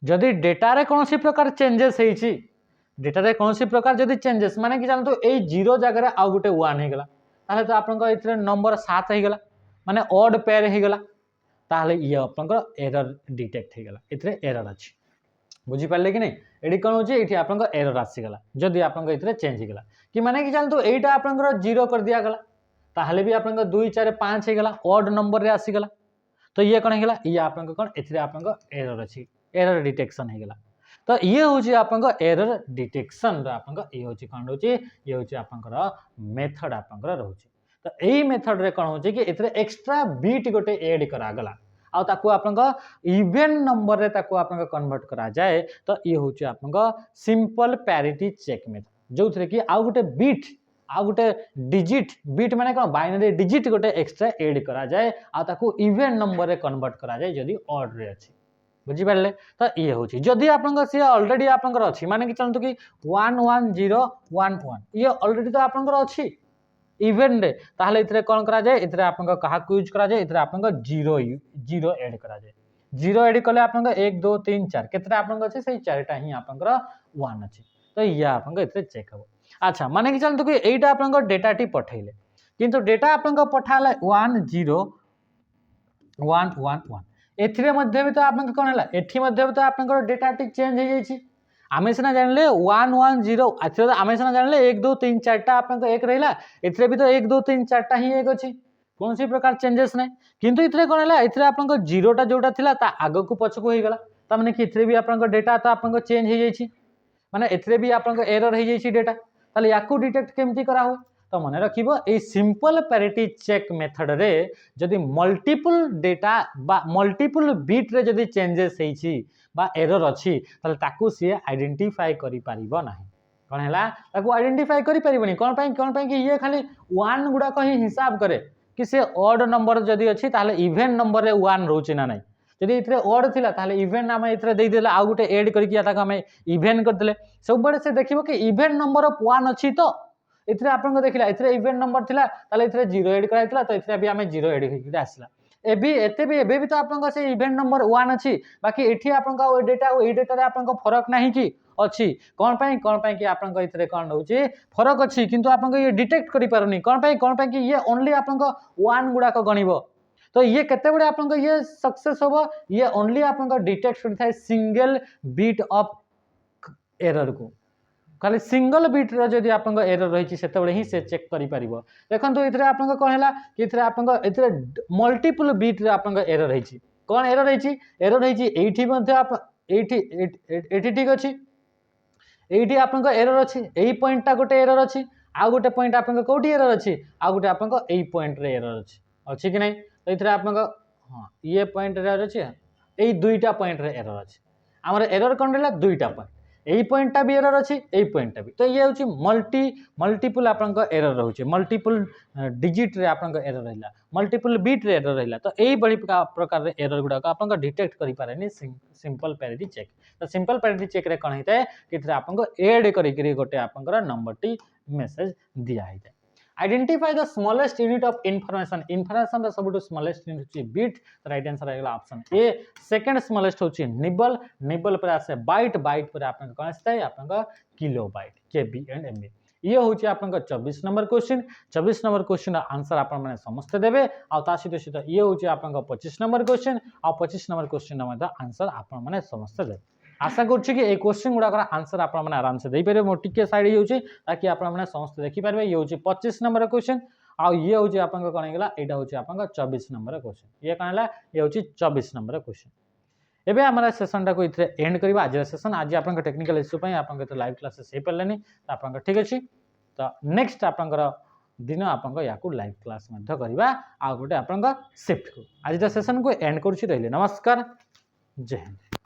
जदि डेटा रे कोनोसी प्रकार चेंजेस हेछि डेटा रे कोनोसी प्रकार जदि चेंजेस माने कि जानतो ए 0 जगह रे आउ गोटे 1 हे गेला ताले तो आपन को एथरे नंबर 7 हे गेला माने ऑड पेयर हे गेला ताले ये आपन को एरर डिटेक्ट हे गेला एथरे एरर अछि बुझी पारले कि नहीं एडी कोन होची एठी आपन को एरर आसी गेला जदि आपन को इतरे चेंज हे गेला कि माने कि जानतो एटा आपन को 0 कर दिया गेला ताहले भी आपन को 2 4 5 हे गेला ऑड नंबर रे आसी गेला तो ये कोन हे गेला ये आपन को कोन एथरे आपन को एरर अछि एरर डिटेक्शन हे गेला तो ये होची आपन को एरर डिटेक्शन रा आपन को ये होची कोन होची ये होची आपन को मेथड आपन को रहउची तो एई मेथड रे कोन होची कि एथरे एक्स्ट्रा बीट गोटे ऐड करा गेला आ ताको आपन को इवन नंबर रे ताको आपन को कन्वर्ट करा जाए तो ये होची आपन को सिंपल पैरिटी चेक मेथड जो थरे कि आ गोटे बीट आ गोटे डिजिट बिट माने कौन बाइनरी डिजिट गोटे एक्स्ट्रा एड करा जाए आ ताकू इवन नंबर रे कन्वर्ट करा जाए जदी ऑड रे अछि बुझी पारले तो ये होची जदी आपनका से ऑलरेडी आपनकर अछि माने कि चलतो कि 11011 ये ऑलरेडी तो आपनकर अछि इवन रे ताहले इतरे कोन करा जाए इतरे आपनका कहा को यूज करा जाए इतरे आपनका 0 ऐड करा जाए 0 ऐड कले आपनका 1 2 3 4 केतरा आपनका अछि सही चारटा ही आपनकर 1 अछि तो ये आपनका इतरे चेक हो अच्छा माने कि चलतो कि एटा आपनका डेटा टी पठैले किंतु डेटा आपनका पठाला 10111 एथिरे मध्ये भी तो आपनका कोन हला एथि मध्ये भी तो आपनकर डेटा टी चेंज हो जाई छी आमे सिना जानले 110 अच्छा तो आमे सिना जानले 1 2 3 4 टा आपनका एक रहिला एथिरे भी तो 1 2 3 4 टा ही एक अछि कौन सी प्रकार चेंजेस नै किंतु इतरे कोन हला इतरे आपनका 0 टा जोटा थिला ता आगो को पछको होई गेला त माने कि इतरे भी आपनका डेटा तो आपनका चेंज हो जाई छी माने इतरे भी आपनका एरर हो जाई छी डेटा ताले याकू डिटेक्ट केमती करा हो तो मन रखिबो ए सिंपल पैरिटी चेक मेथड रे जदि मल्टीपल डेटा बा मल्टीपल बिट रे जदि चेंजेस हेई छी बा एरर अछि ताले ताकू से आइडेंटिफाई करि परिबो नाही कोन हला ताकू आइडेंटिफाई करि परिबोनी कोन पई कि ये खाली 1 गुडा को ही हिसाब करे कि से ऑड नंबर जदि अछि ताले इवन नंबर रे 1 रहउची ना नाही जदि इतरे ऑड थिला ताले इवन नाम इतरे देई देला आ गुटे ऐड करि किया ताका हमें इवन कर देले सब बडे से देखिबो कि इवन नंबर ऑफ 1 अछि तो इतरे आपन को देखिला इतरे इवन नंबर थिला ताले इतरे 0 ऐड कराइतला तो इतरे भी हमें 0 ऐड करि आसला एते भी तो आपन से इवेंट नंबर 1 अछि बाकी एठी आपन का डेटा रे आपन को फरक नाही कि अछि कोन पई कि आपन को इतरे कोन होउची फरक अछि किंतु आपन को ये डिटेक्ट करि पारुनी कोन पई कि ये ओनली आपन को 1 गुडा को गणिबो तो ये केते बडे आपन को ये सक्सेस होबो ये ओनली आपन को डिटेक्ट करि सिंगल बीट ऑफ एरर को खाली सिंगल बीट रो जदी आपन को एरर रही सेते बडे ही से चेक करि परिबो देखंतु इतरे आपन को कोन हला कि इतरे आपन को इतरे मल्टीपल बीट रे आपन को एरर रही कोन एरर रही एठी मध्ये आप एठी ठीक अछि एठी आपन को एरर अछि एही पॉइंट ता गोटे एरर अछि आ गोटे पॉइंट आपन को कोठी एरर अछि आ गोटे आपन को एही पॉइंट रे एरर अछि कि नै तो इतरे आपन को हां ये पॉइंट रे एरर अछि एही दुईटा पॉइंट रे एरर अछि हमर एरर कोन रहला दुईटा पॉइंट एही पॉइंट टा भी एरर अछि एही पॉइंट टा भी तो ये होची मल्टीपल आपन को एरर रहउची मल्टीपल डिजिट रे आपन को एरर रहला मल्टीपल बीट रे एरर रहला तो एही बड़ी प्रकार रे एरर गुडा को आपन को डिटेक्ट करि पारेनी सिंपल पैरिटी चेक तो सिंपल पैरिटी चेक रे कोन हेते कि आपन को ऐड करि करि गोटे आपन को नंबर टी मेसेज दिया हेते identify the smallest unit of information the सबटू स्मॉलेस्ट यूनिट होची बिट राइट आंसर आइला ऑप्शन ए सेकंड स्मॉलेस्ट होची निबल पर आसे बाइट पर आपन कोन आसे आपन का किलोबाइट केबी एंड एमबी ये होची आपन का 24 नंबर क्वेश्चन आंसर आपन माने समस्त देबे आ ता सहित ये होची आपन का 25 नंबर क्वेश्चन आ 25 नंबर क्वेश्चन मध्ये आंसर आपन माने समस्त देबे आशा करछि कि ए क्वेश्चन गुडा आंसर आपन माने आराम से देई पारे मो टिके साइड होउची ताकि आपन माने समस्त देखि पारबे ये होची 25 नंबर क्वेश्चन आ ये होची आपन का कोन गेला एटा होची आपन का 24 नंबर क्वेश्चन ये कानला ये होची 24 नंबर क्वेश्चन एबे हमरा सेशन टा को इथरे एंड करबा आज सेशन आज आपन का टेक्निकल इश्यू पई आपन के लाइव क्लासेस हे परलेनी त आपन का ठीक अछि तो नेक्स्ट आपन का दिन आपन का याकू लाइव क्लास मध्ये करबा आ गोटे आपन का शिफ्ट को आज सेशन को एंड करछि रहले नमस्कार जय हिंद।